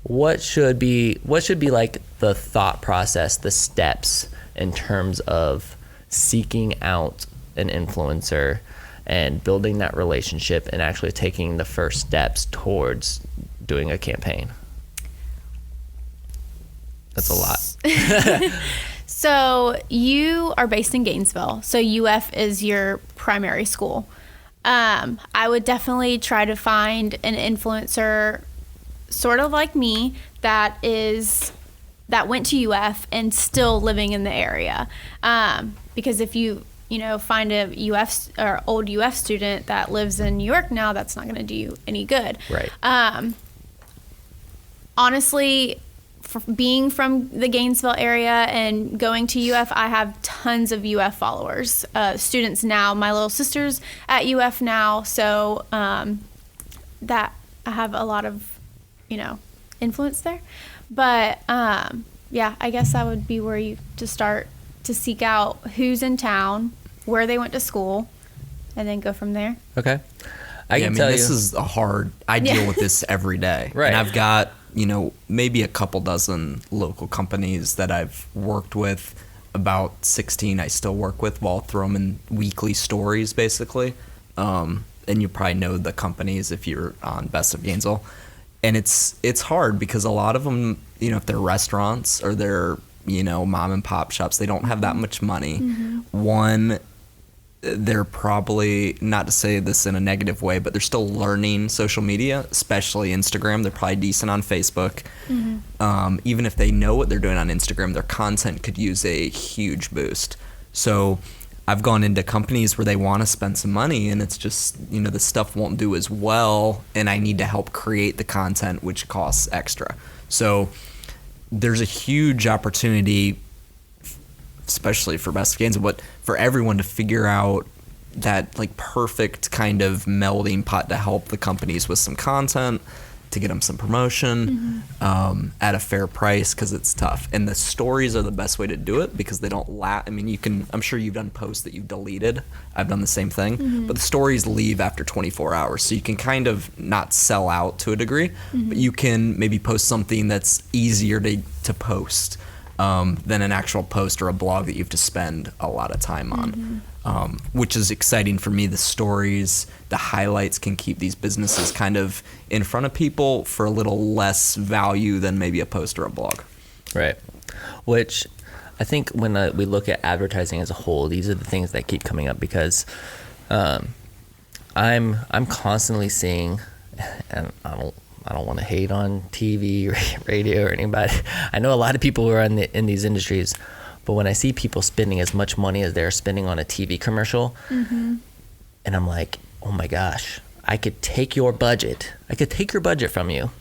what should be like the thought process, the steps in terms of seeking out an influencer and building that relationship and actually taking the first steps towards doing a campaign? That's a lot. So you are based in Gainesville, so UF is your primary school. I would definitely try to find an influencer sort of like me that went to UF and still living in the area. Because if you find a UF or old UF student that lives in New York now, that's not going to do you any good. Right. Honestly, being from the Gainesville area and going to UF, I have tons of UF followers, students now. My little sister's at UF now, so that I have a lot of, influence there. But yeah, I guess that would be where you to start to seek out who's in town, where they went to school, and then go from there. Okay. I mean, this is a hard. I deal with this every day, right? And I've got maybe a couple dozen local companies that I've worked with. About 16 I still work with, while throw them in weekly stories, basically. And you probably know the companies if you're on Best of Gainesville. And it's hard because a lot of them, if they're restaurants or they're mom and pop shops, they don't have that much money. Mm-hmm. One, they're probably, not to say this in a negative way, but they're still learning social media, especially Instagram. They're probably decent on Facebook. Mm-hmm. Even if they know what they're doing on Instagram, their content could use a huge boost. So I've gone into companies where they want to spend some money, and it's just, the stuff won't do as well, and I need to help create the content, which costs extra. So there's a huge opportunity, especially for Best of Gainesville, but for everyone to figure out that perfect kind of melding pot to help the companies with some content, to get them some promotion, mm-hmm. At a fair price, because it's tough. And the stories are the best way to do it because they don't I'm sure you've done posts that you've deleted. I've done the same thing, mm-hmm. but the stories leave after 24 hours. So you can kind of not sell out to a degree, mm-hmm. but you can maybe post something that's easier to post than an actual post or a blog that you have to spend a lot of time on, mm-hmm. Which is exciting for me. The stories, the highlights can keep these businesses kind of in front of people for a little less value than maybe a post or a blog. Right. Which I think when we look at advertising as a whole, these are the things that keep coming up because I'm constantly seeing, and I don't want to hate on TV, radio, or anybody. I know a lot of people who are in these industries, but when I see people spending as much money as they're spending on a TV commercial, mm-hmm. and I'm like, oh my gosh, I could take your budget from you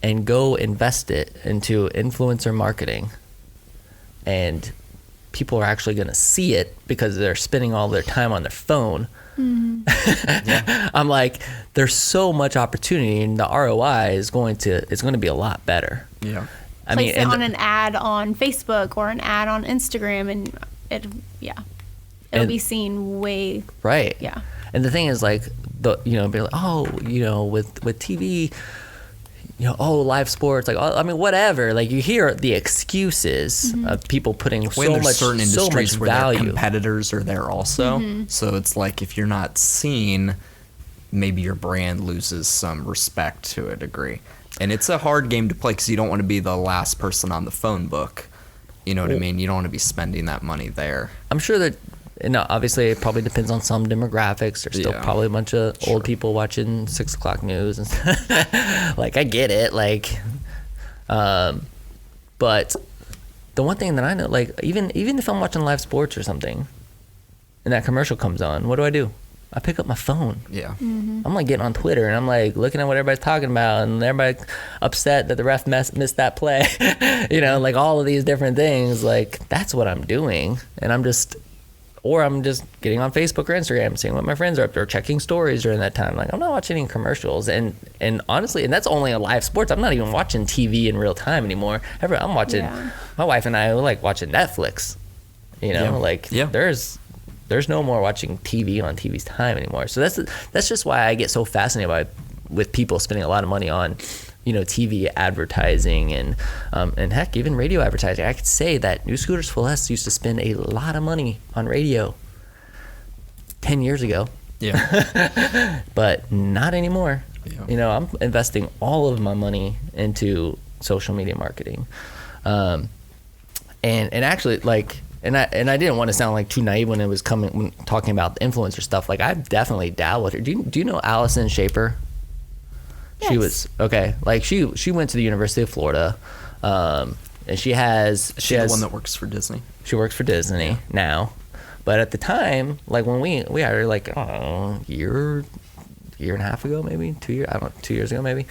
and go invest it into influencer marketing, and people are actually going to see it because they're spending all their time on their phone. Mm-hmm. Yeah. I'm like, there's so much opportunity, and the ROI is going to be a lot better. Yeah, I mean, on an ad on Facebook or an ad on Instagram, and it'll be seen way right. Yeah, and the thing is, be like, with TV. Live sports, whatever. You hear the excuses mm-hmm. of people putting so much where value. Their competitors are there also. Mm-hmm. So it's like if you're not seen, maybe your brand loses some respect to a degree. And it's a hard game to play because you don't want to be the last person on the phone book. You know what I mean? You don't want to be spending that money there. I'm sure that, obviously it probably depends on some demographics. There's still probably a bunch of old people watching 6 o'clock news and stuff. I get it. But the one thing that I know, even if I'm watching live sports or something and that commercial comes on, what do? I pick up my phone. Yeah. Mm-hmm. I'm getting on Twitter and I'm looking at what everybody's talking about, and everybody upset that the ref missed that play. All of these different things. That's what I'm doing. And I'm just getting on Facebook or Instagram, seeing what my friends are up to, or checking stories during that time. I'm not watching any commercials. And honestly, and that's only a live sports. I'm not even watching TV in real time anymore. I'm watching, my wife and I like watching Netflix. There's no more watching TV on TV's time anymore. So that's just why I get so fascinated with people spending a lot of money on TV advertising and heck, even radio advertising. I could say that New Scooters for Less used to spend a lot of money on radio 10 years ago. Yeah. But not anymore. Yeah. I'm investing all of my money into social media marketing. And actually, like, and I didn't want to sound like too naive when talking about the influencer stuff. Like, I've definitely dabbled with her. Do you know Allison Shaper? Yes. She was okay. Like, she went to the University of Florida, and she has the one that works for Disney. She works for Disney now, but at the time, like when we had her, like, year and a half ago, maybe 2 years. 2 years ago, maybe.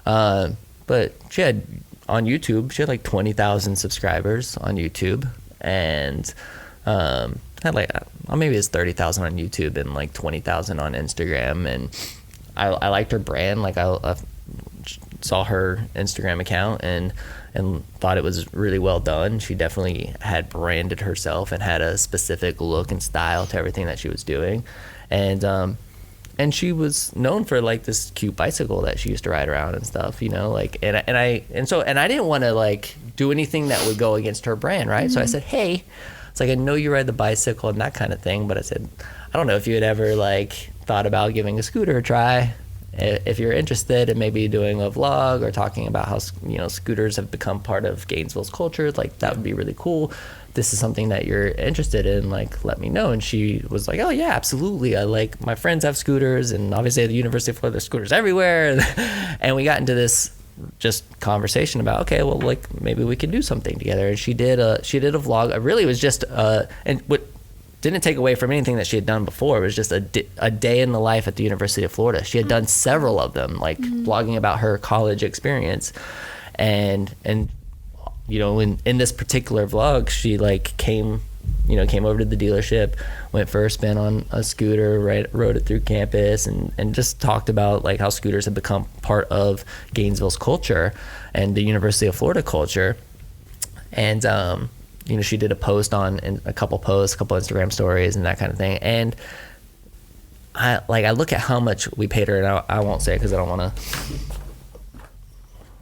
But she had on YouTube. She had like 20,000 subscribers on YouTube, and had like maybe it's 30,000 on YouTube and like 20,000 on Instagram. And I liked her brand. Like, I saw her Instagram account and thought it was really well done. She definitely had branded herself and had a specific look and style to everything that she was doing. And she was known for like this cute bicycle that she used to ride around and stuff, like, and I didn't want to like do anything that would go against her brand, right? Mm-hmm. So I said, hey, it's like, I know you ride the bicycle and that kind of thing, but I said, I don't know if you had ever like thought about giving a scooter a try. If you're interested in maybe doing a vlog or talking about how scooters have become part of Gainesville's culture, like, that would be really cool. This is something that you're interested in, like, let me know. And she was like, oh yeah, absolutely. I like, my friends have scooters, and obviously at the University of Florida there's scooters everywhere. And we got into this just conversation about, okay, well, like, maybe we can do something together. And she did a vlog. It really was just and what didn't take away from anything that she had done before. It was just a day in the life at the University of Florida. She had done several of them, like blogging about her college experience. And in this particular vlog, she like came over to the dealership, went for a spin on a scooter, rode it through campus, and just talked about like how scooters have become part of Gainesville's culture and the University of Florida culture. And she did a post a couple Instagram stories and that kind of thing. And I look at how much we paid her, and I won't say it because I don't want to.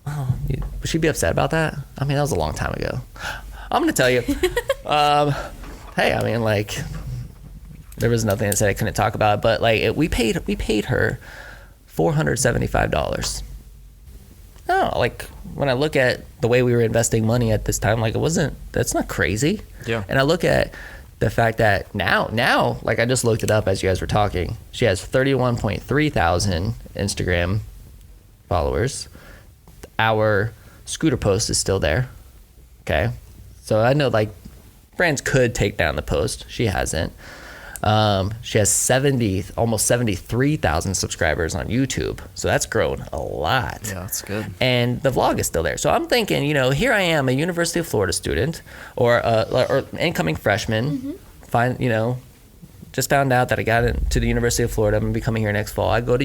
Oh, would she be upset about that? I mean, that was a long time ago. I'm going to tell you. Hey, I mean, like, there was nothing that said I couldn't talk about it, but like, we paid her $475. No, like, when I look at the way we were investing money at this time, like, that's not crazy. Yeah. And I look at the fact that now, like, I just looked it up as you guys were talking. She has 31.3 thousand Instagram followers. Our scooter post is still there. Okay. So I know, like, brands could take down the post. She hasn't. She has almost 73,000 subscribers on YouTube. So that's grown a lot. Yeah, that's good. And the vlog is still there. So I'm thinking, here I am, a University of Florida student or incoming freshman. Mm-hmm. Just found out that I got into the University of Florida. I'm gonna be coming here next fall. I go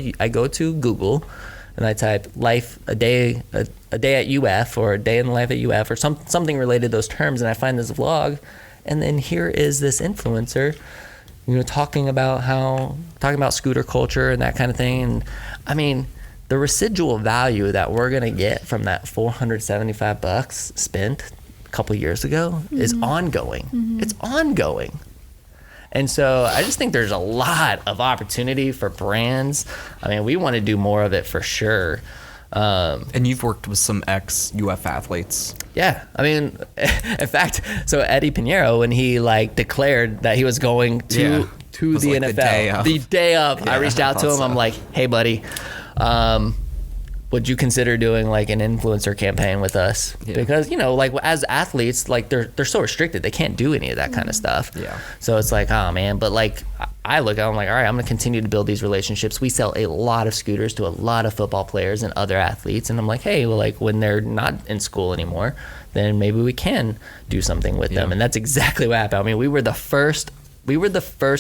to Google and I type life a day at UF or a day in the life at UF or something related to those terms, and I find this vlog, and then here is this influencer, talking about scooter culture and that kind of thing. And I mean, the residual value that we're gonna get from that $475 spent a couple years ago is ongoing. Mm-hmm. It's ongoing. And so I just think there's a lot of opportunity for brands. I mean, we want to do more of it for sure. And you've worked with some ex-UF athletes. Yeah. I mean, in fact, so Eddie Pinheiro, when he like declared that he was going to the NFL, the day of, I reached out to him. So. I'm like, hey, buddy, would you consider doing like an influencer campaign with us? Yeah. Because, like, as athletes, like, they're so restricted. They can't do any of that kind of stuff. Yeah. So it's like, oh man, but like, I look at it, I'm like, all right, I'm going to continue to build these relationships. We sell a lot of scooters to a lot of football players and other athletes. And I'm like, hey, well, like, when they're not in school anymore, then maybe we can do something with them. And that's exactly what happened. I mean, we were the first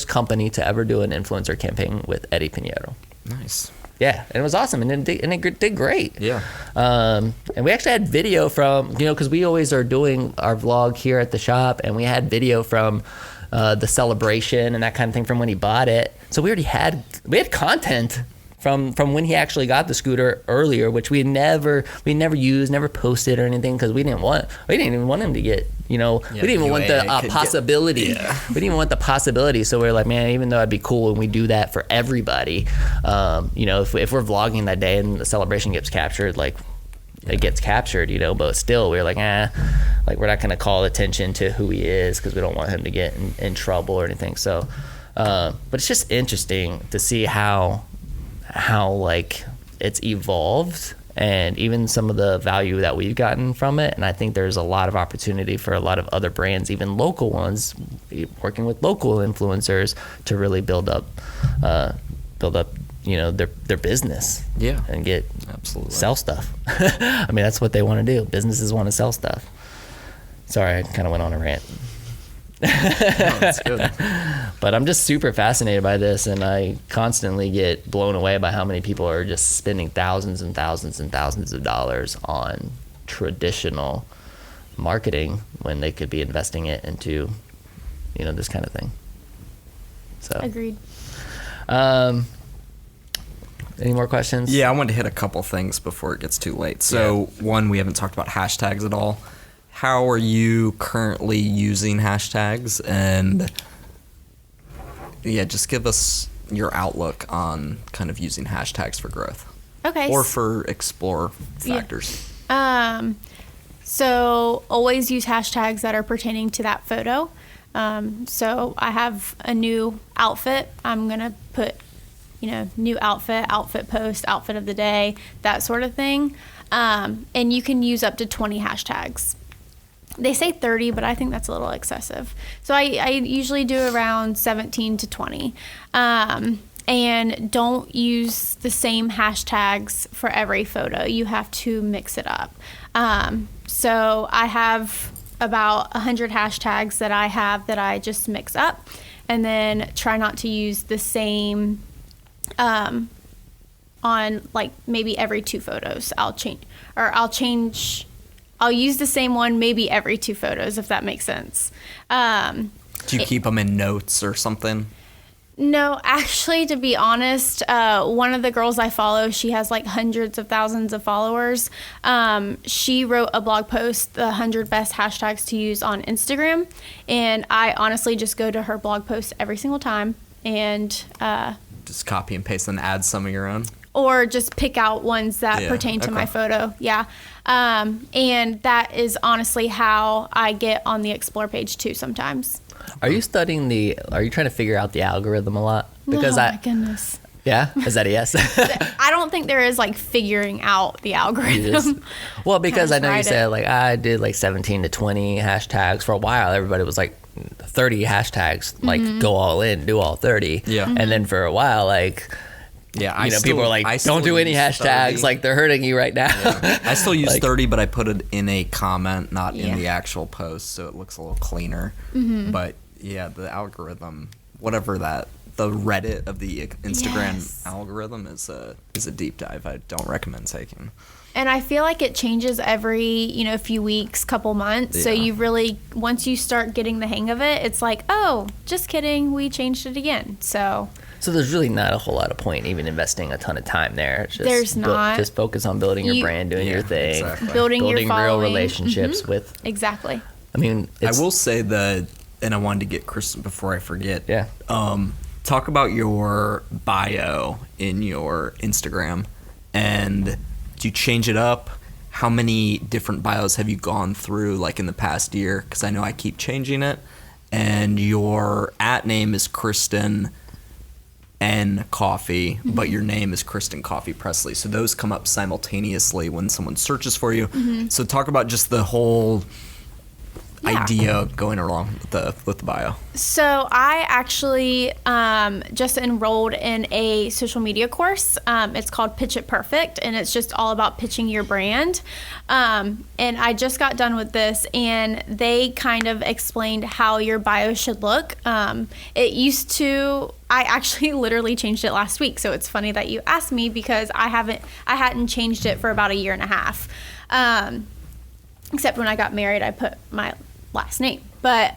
company to ever do an influencer campaign with Eddie Pinheiro. Nice. Yeah, and it was awesome, and it did great. Yeah. And we actually had video from, because we always are doing our vlog here at the shop, and we had video from the celebration and that kind of thing from when he bought it. So we had content from when he actually got the scooter earlier, which we never used, never posted or anything, because we didn't even want him to get, we didn't even want the possibility. We didn't even want the possibility. So we were like, man, even though it'd be cool when we do that for everybody, if we're vlogging that day and the celebration gets captured, like it gets captured, but still we were like, like we're not going to call attention to who he is because we don't want him to get in trouble or anything. So, but it's just interesting to see how like it's evolved, and even some of the value that we've gotten from it. And I think there's a lot of opportunity for a lot of other brands, even local ones, working with local influencers to really build up their business, and get sell stuff. I mean, that's what they want to do. Businesses want to sell stuff. Sorry, I kind of went on a rant. No, that's good. But I'm just super fascinated by this, and I constantly get blown away by how many people are just spending thousands and thousands and thousands of dollars on traditional marketing when they could be investing it into, this kind of thing. So agreed. Any more questions? Yeah, I wanted to hit a couple things before it gets too late. So one, we haven't talked about hashtags at all. How are you currently using hashtags? And just give us your outlook on kind of using hashtags for growth. Okay. Or for explore factors. So always use hashtags that are pertaining to that photo. So I have a new outfit. I'm going to put, new outfit post, outfit of the day, that sort of thing. And you can use up to 20 hashtags. They say 30, but I think that's a little excessive. So I usually do around 17 to 20. And don't use the same hashtags for every photo. You have to mix it up. So I have about 100 hashtags that I just mix up, and then try not to use the same on like maybe every 2 photos. I'll use the same one maybe every 2 photos, if that makes sense. Do you keep them in notes or something? No, actually, to be honest, one of the girls I follow, she has like hundreds of thousands of followers. She wrote a blog post, the 100 best hashtags to use on Instagram. And I honestly just go to her blog post every single time and just copy and paste and add some of your own? Or just pick out ones that pertain to my photo. Yeah. And that is honestly how I get on the Explore page too sometimes. Are you trying to figure out the algorithm a lot? Because my goodness. Yeah? Is that a yes? I don't think there is like figuring out the algorithm. Well, because I know you said like I did like 17 to 20 hashtags. For a while, everybody was like 30 hashtags, like go all in, do all 30. Yeah. And then for a while, like... people are like, don't do any hashtags. 30. Like, they're hurting you right now. Yeah. I still use 30, but I put it in a comment, not in the actual post, so it looks a little cleaner. Mm-hmm. But, the algorithm, whatever the Reddit of the Instagram algorithm is a deep dive I don't recommend taking. And I feel like it changes every, few weeks, couple months. Yeah. So you really, once you start getting the hang of it, it's like, oh, just kidding, we changed it again. So there's really not a whole lot of point even investing a ton of time there. There's not. Just focus on building your brand, doing your thing, exactly. building your real relationships with. Exactly. I mean, I will say that, and I wanted to get Kristin before I forget. Yeah. Talk about your bio in your Instagram, and do you change it up? How many different bios have you gone through, like in the past year? Because I know I keep changing it. And your @name is Kristin N. Coffey, but your name is Kristin Coffey Pressley. So those come up simultaneously when someone searches for you. Mm-hmm. So talk about just the whole idea going along with the bio. So I actually just enrolled in a social media course. It's called Pitch It Perfect, and it's just all about pitching your brand. And I just got done with this, and they kind of explained how your bio should look. It used to, I actually literally changed it last week. So it's funny that you asked me, because I hadn't changed it for about a year and a half. Except when I got married, I put my last name. But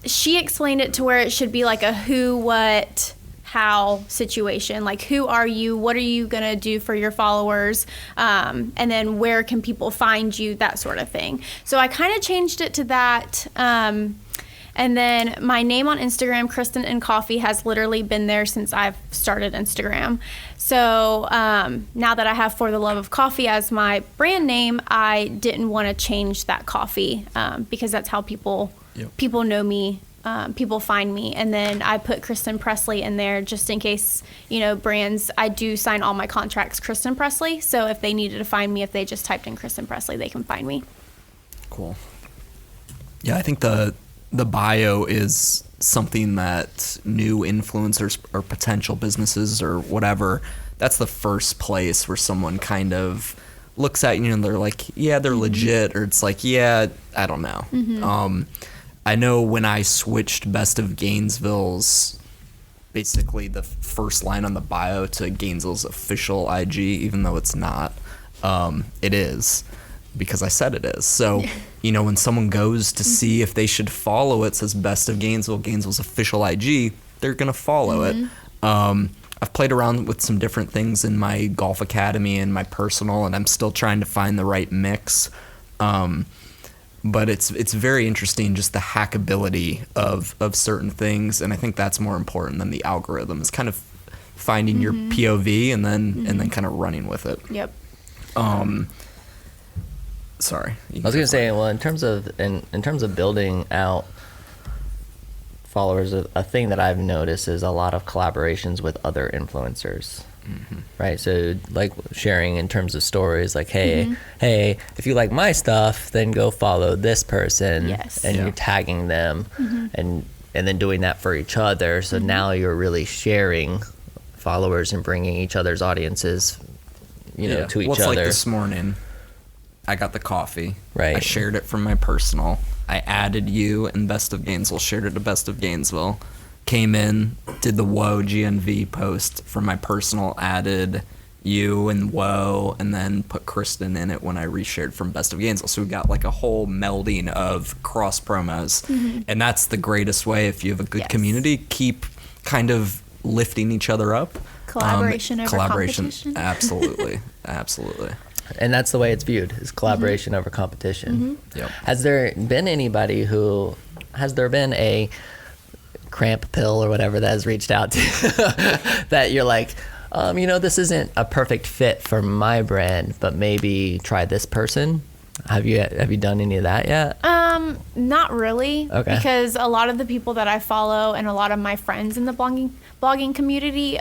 she explained it to where it should be like a who, what, how situation, like who are you, what are you going to do for your followers, and then where can people find you, that sort of thing. So I kind of changed it to that. And then my name on Instagram, Kristin Coffey, has literally been there since I've started Instagram. So now that I have For the Love of Coffee as my brand name, I didn't want to change that coffee because that's how people know me. People find me. And then I put Kristin Pressley in there just in case, brands, I do sign all my contracts Kristin Pressley. So if they needed to find me, if they just typed in Kristin Pressley, they can find me. Cool. Yeah, I think the bio is something that new influencers or potential businesses or whatever, that's the first place where someone kind of looks at you and they're like, yeah, they're legit, or it's like, yeah, I don't know. I know when I switched Best of Gainesville's, basically the first line on the bio to Gainesville's official IG, even though it's not, it is. Because I said it is. So, when someone goes to see if they should follow it, says Best of Gainesville, Gainesville's official IG, they're going to follow it. I've played around with some different things in my golf academy and my personal, and I'm still trying to find the right mix. But it's very interesting, just the hackability of certain things, and I think that's more important than the algorithm. It's kind of finding your POV and then kind of running with it. Yep. I Sorry. was going to say, well, in terms of building out followers, a thing that I've noticed is a lot of collaborations with other influencers, right? So like sharing in terms of stories, like, hey, if you like my stuff, then go follow this person. Yes. And you're tagging them and then doing that for each other. So now you're really sharing followers and bringing each other's audiences, to each other. Well, it's like this morning, I got the coffee. Right. I shared it from my personal. I added you and Best of Gainesville, shared it to Best of Gainesville. Came in, did the Whoa GNV post from my personal, added you and Whoa, and then put Kristin in it when I reshared from Best of Gainesville. So we got like a whole melding of cross promos. And that's the greatest way, if you have a good community, keep kind of lifting each other up. Collaboration over competition. Absolutely. Absolutely. And that's the way it's viewed, is collaboration over competition. Yep. Has there been a cramp pill or whatever that has reached out to that you're like, this isn't a perfect fit for my brand, but maybe try this person? Have you done any of that yet? Not really. Okay. Because a lot of the people that I follow and a lot of my friends in the blogging community,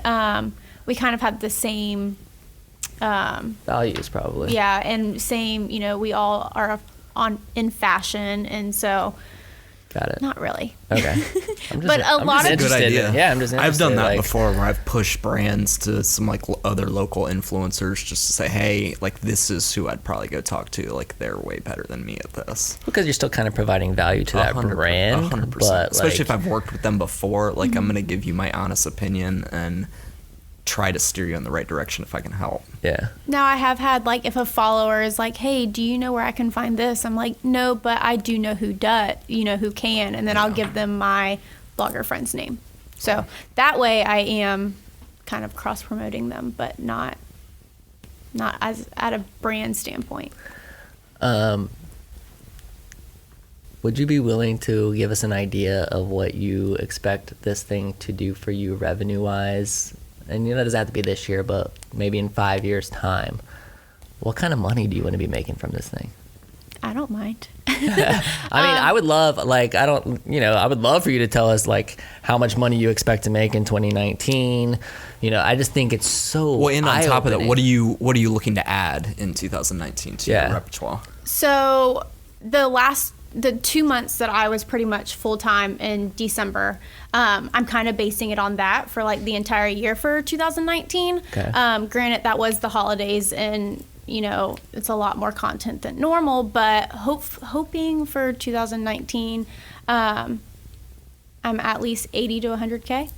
we kind of have the same values, probably. Yeah, and same, we all are in fashion, and so Got it. Not really. Okay. But a lot of good idea. Yeah, I'm just interested. I've done that before, where I've pushed brands to some other local influencers just to say, hey, this is who I'd probably go talk to. They're way better than me at this. Because you're still kind of providing value to that brand. 100%. But especially if I've worked with them before. I'm going to give you my honest opinion and try to steer you in the right direction if I can help. Yeah. Now I have had if a follower is like, hey, do you know where I can find this? I'm like, no, but I do know who does, who can, and then I'll give them my blogger friend's name. So that way I am kind of cross promoting them, but not as at a brand standpoint. Would you be willing to give us an idea of what you expect this thing to do for you revenue-wise? And it doesn't have to be this year, but maybe in 5 years' time. What kind of money do you want to be making from this thing? I don't mind. I would love, I would love for you to tell us, how much money you expect to make in 2019. I just think it's so Well, and on top of that, what are you looking to add in 2019 to your repertoire? So the 2 months that I was pretty much full-time in December, I'm kind of basing it on that for the entire year for 2019. Okay. Granted, that was the holidays and, it's a lot more content than normal, but hoping for 2019, I'm at least 80 to 100K.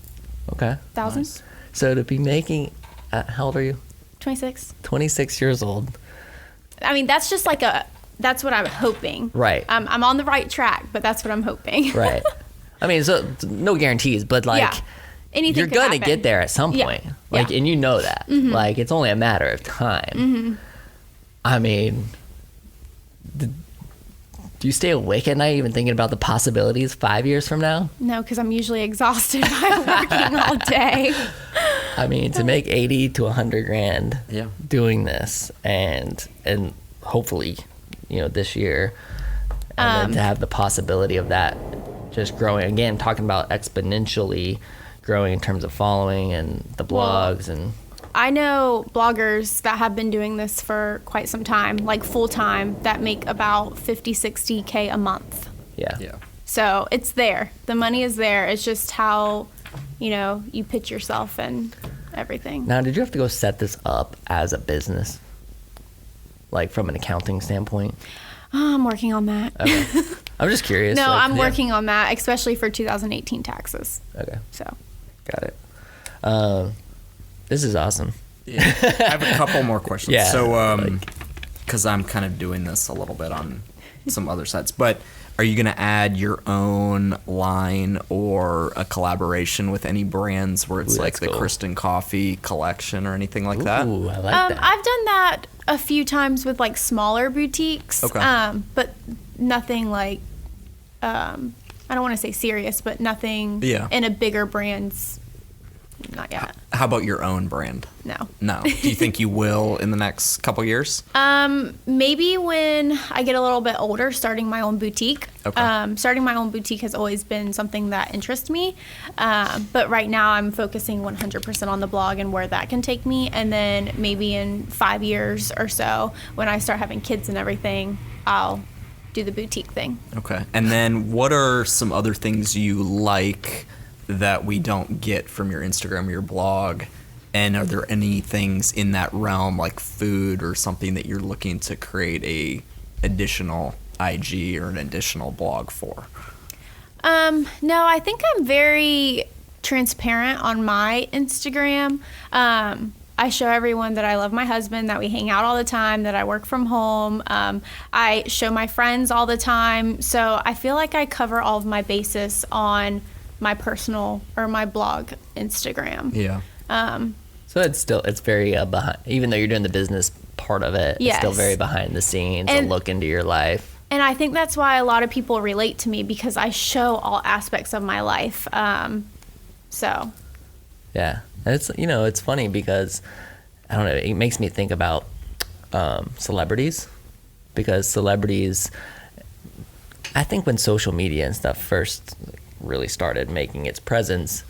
Okay. Thousand. Nice. So to be making, how old are you? 26. 26 years old. I mean, that's just that's what I'm hoping. Right. I'm on the right track, but that's what I'm hoping. Right. I mean, so no guarantees, but anything you're could gonna happen. get there at some Yeah. point. Like, Yeah. and you know that. Like, it's only a matter of time. I mean, do you stay awake at night even thinking about the possibilities 5 years from now? No, because I'm usually exhausted by working all day. I mean, to make 80 to 100 grand Yeah. doing this, and hopefully, this year, and then to have the possibility of that just growing again, talking about exponentially growing in terms of following and the blogs. And I know bloggers that have been doing this for quite some time, like full time, that make about 50, 60K a month. yeah. So it's there. The money is there. It's just how, you pitch yourself and everything. Now, did you have to go set this up as a business, like from an accounting standpoint? Oh, I'm working on that. Okay. I'm just curious. No, like, I'm working on that, especially for 2018 taxes. Okay, So got it. This is awesome. Yeah. I have a couple more questions. Yeah, So, because I'm kind of doing this a little bit on some other sites, but are you going to add your own line or a collaboration with any brands where it's Ooh, like that's the cool. Kristin Coffey collection or anything like that? Ooh, I like that. I've done that a few times with like smaller boutiques. Okay. But nothing like, I don't want to say serious, but nothing Yeah. in a bigger brand's, not yet. How about your own brand? No. No. Do you think you will in the next couple years? Maybe when I get a little bit older, starting my own boutique. Okay. Starting my own boutique has always been something that interests me. But right now I'm focusing 100% on the blog and where that can take me. And then maybe in 5 years or so, when I start having kids and everything, I'll do the boutique thing. Okay. And then what are some other things you like that we don't get from your Instagram or your blog? And are there any things in that realm like food or something that you're looking to create a additional IG or an additional blog for? No, I think I'm very transparent on my Instagram. I show everyone that I love my husband, that we hang out all the time, that I work from home. I show my friends all the time. So I feel like I cover all of my bases on my personal or my blog Instagram. Yeah. So it's very behind, even though you're doing the business part of it, it's still Yes. very behind the scenes, a And- look into your life. And I think that's why a lot of people relate to me, because I show all aspects of my life. So Yeah. And it's funny because, I don't know, it makes me think about celebrities, because celebrities, I think when social media and stuff first really started making its presence,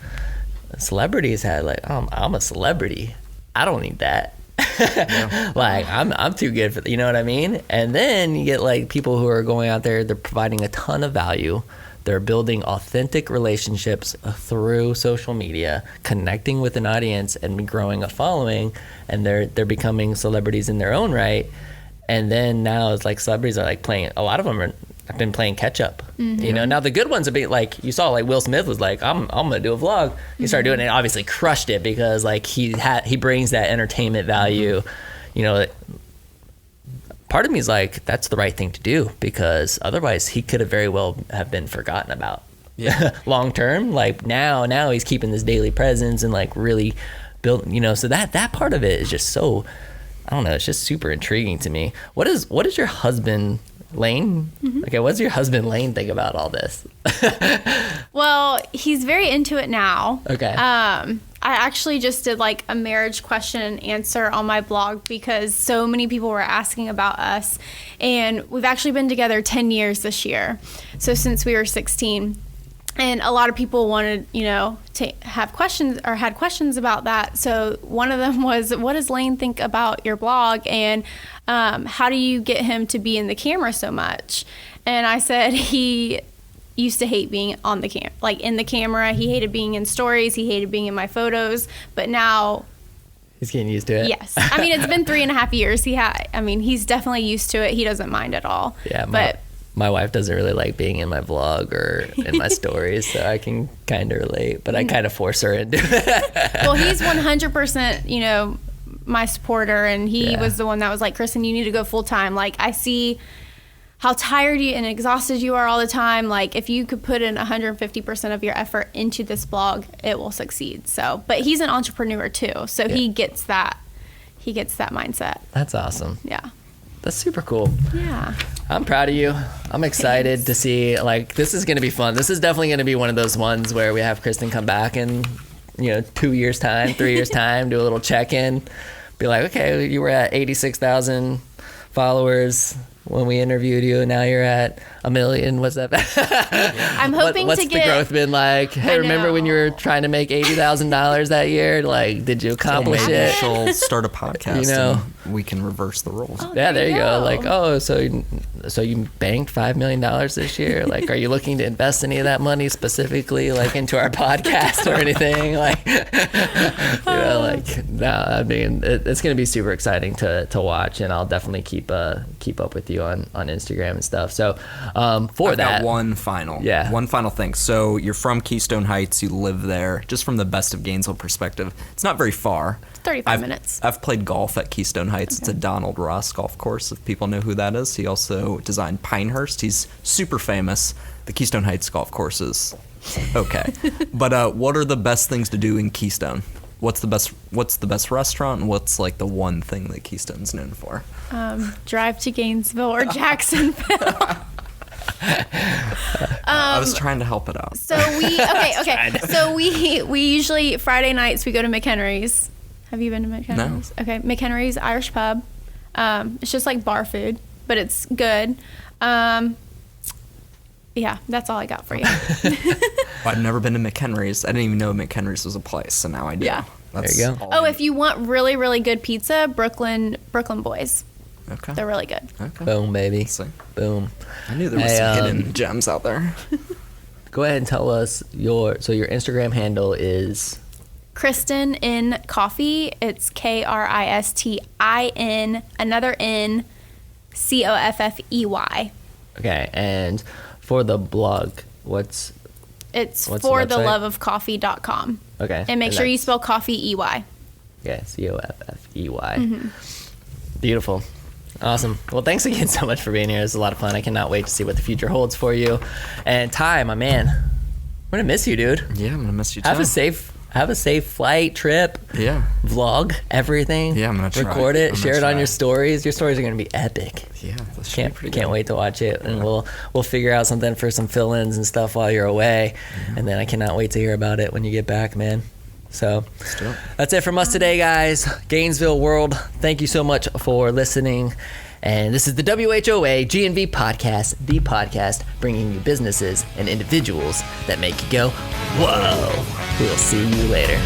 celebrities had like, I'm a celebrity, I don't need that. Like I'm too good for, you know what I mean? And then you get like people who are going out there, they're providing a ton of value, they're building authentic relationships through social media, connecting with an audience and growing a following, and they're becoming celebrities in their own right. And then now it's like celebrities are like playing, a lot of them have been playing catch up. Now the good ones would be like, you saw like Will Smith was like, I'm gonna do a vlog. He started doing it, and obviously crushed it, because like he brings that entertainment value. Part of me is like, that's the right thing to do, because otherwise he could have very well have been forgotten about. Yeah. Long term. Like now he's keeping this daily presence and like really built, so that part of it is just so, I don't know, it's just super intriguing to me. What is your husband Lane? Okay, what's your husband Lane think about all this? well, he's very into it now. Okay. I actually just did like a marriage question and answer on my blog, because so many people were asking about us, and we've actually been together 10 years this year. So since we were 16, and a lot of people wanted, to have questions or had questions about that. So one of them was, what does Lane think about your blog? And how do you get him to be in the camera so much? And I said he used to hate being on the in the camera. He hated being in stories. He hated being in my photos. But now, He's getting used to it. yes. I mean, it's been 3.5 years. He's definitely used to it. He doesn't mind at all. Yeah, But my wife doesn't really like being in my vlog or in my stories, so I can kind of relate, but I kind of force her into it. well, he's 100%, my supporter, and he Yeah. was the one that was like, Kristin, you need to go full time. Like, I see how tired you and exhausted you are all the time. Like, if you could put in 150% of your effort into this blog, it will succeed. So, but he's an entrepreneur too, so he gets that mindset. That's awesome. Yeah. That's super cool. Yeah. I'm proud of you. I'm excited to see, like, this is going to be fun. This is definitely going to be one of those ones where we have Kristin come back in, 2 years time, 3 years time, do a little check-in, be like, okay, you were at 86,000 followers when we interviewed you, and now you're at 1 million. What's that? I'm hoping what's to the growth been like? Hey, remember when you were trying to make $80,000 that year? Like, did you accomplish it? She'll start a podcast, and we can reverse the roles. Oh, Yeah, there you go. Like, so you banked $5 million this year. Like, are you looking to invest any of that money specifically, like, into our podcast or anything? Like, no. I mean, it's going to be super exciting to watch, and I'll definitely keep up with you on Instagram and stuff. So, I've got one final thing. So you're from Keystone Heights. You live there. Just from the Best of Gainesville perspective, it's not very far. 35 minutes. I've played golf at Keystone Heights. Okay. It's a Donald Ross golf course, if people know who that is. He also designed Pinehurst. He's super famous. The Keystone Heights golf course is okay. But what are the best things to do in Keystone? What's the best restaurant, and what's like the one thing that Keystone's known for? Drive to Gainesville or Jacksonville. I was trying to help it out. So So we usually Friday nights we go to McHenry's. Have you been to McHenry's? No. Okay, McHenry's Irish pub. It's just like bar food, but it's good. Yeah, that's all I got for you. I've never been to McHenry's. I didn't even know McHenry's was a place, so now I do. Yeah. There you go. Oh, if you want really, really good pizza, Brooklyn Boys. Okay. They're really good. Okay. Boom, baby. Boom. I knew there was some hidden gems out there. Go ahead and tell us your Instagram handle is Kristin in Coffey. It's Kristin, another N, Coffey. Okay, and for the blog, what's for the loveofcoffee.com. Okay. And make sure you spell coffee EY. Yeah, Coffey. Mm-hmm. Beautiful. Awesome. Well, thanks again so much for being here. It was a lot of fun. I cannot wait to see what the future holds for you. And Ty, my man, I'm gonna miss you, dude. Yeah, I'm gonna miss you too. Have a safe flight, trip. Yeah. Vlog, everything. Yeah, I'm gonna try. Record it, share it on your stories. Your stories are gonna be epic. Yeah, that should be pretty good. Can't wait to watch it, and we'll figure out something for some fill-ins and stuff while you're away, and then I cannot wait to hear about it when you get back, man. So that's it from us today, guys. Gainesville World, thank you so much for listening. And this is the WHOA GNV podcast, the podcast bringing you businesses and individuals that make you go, whoa. We'll see you later.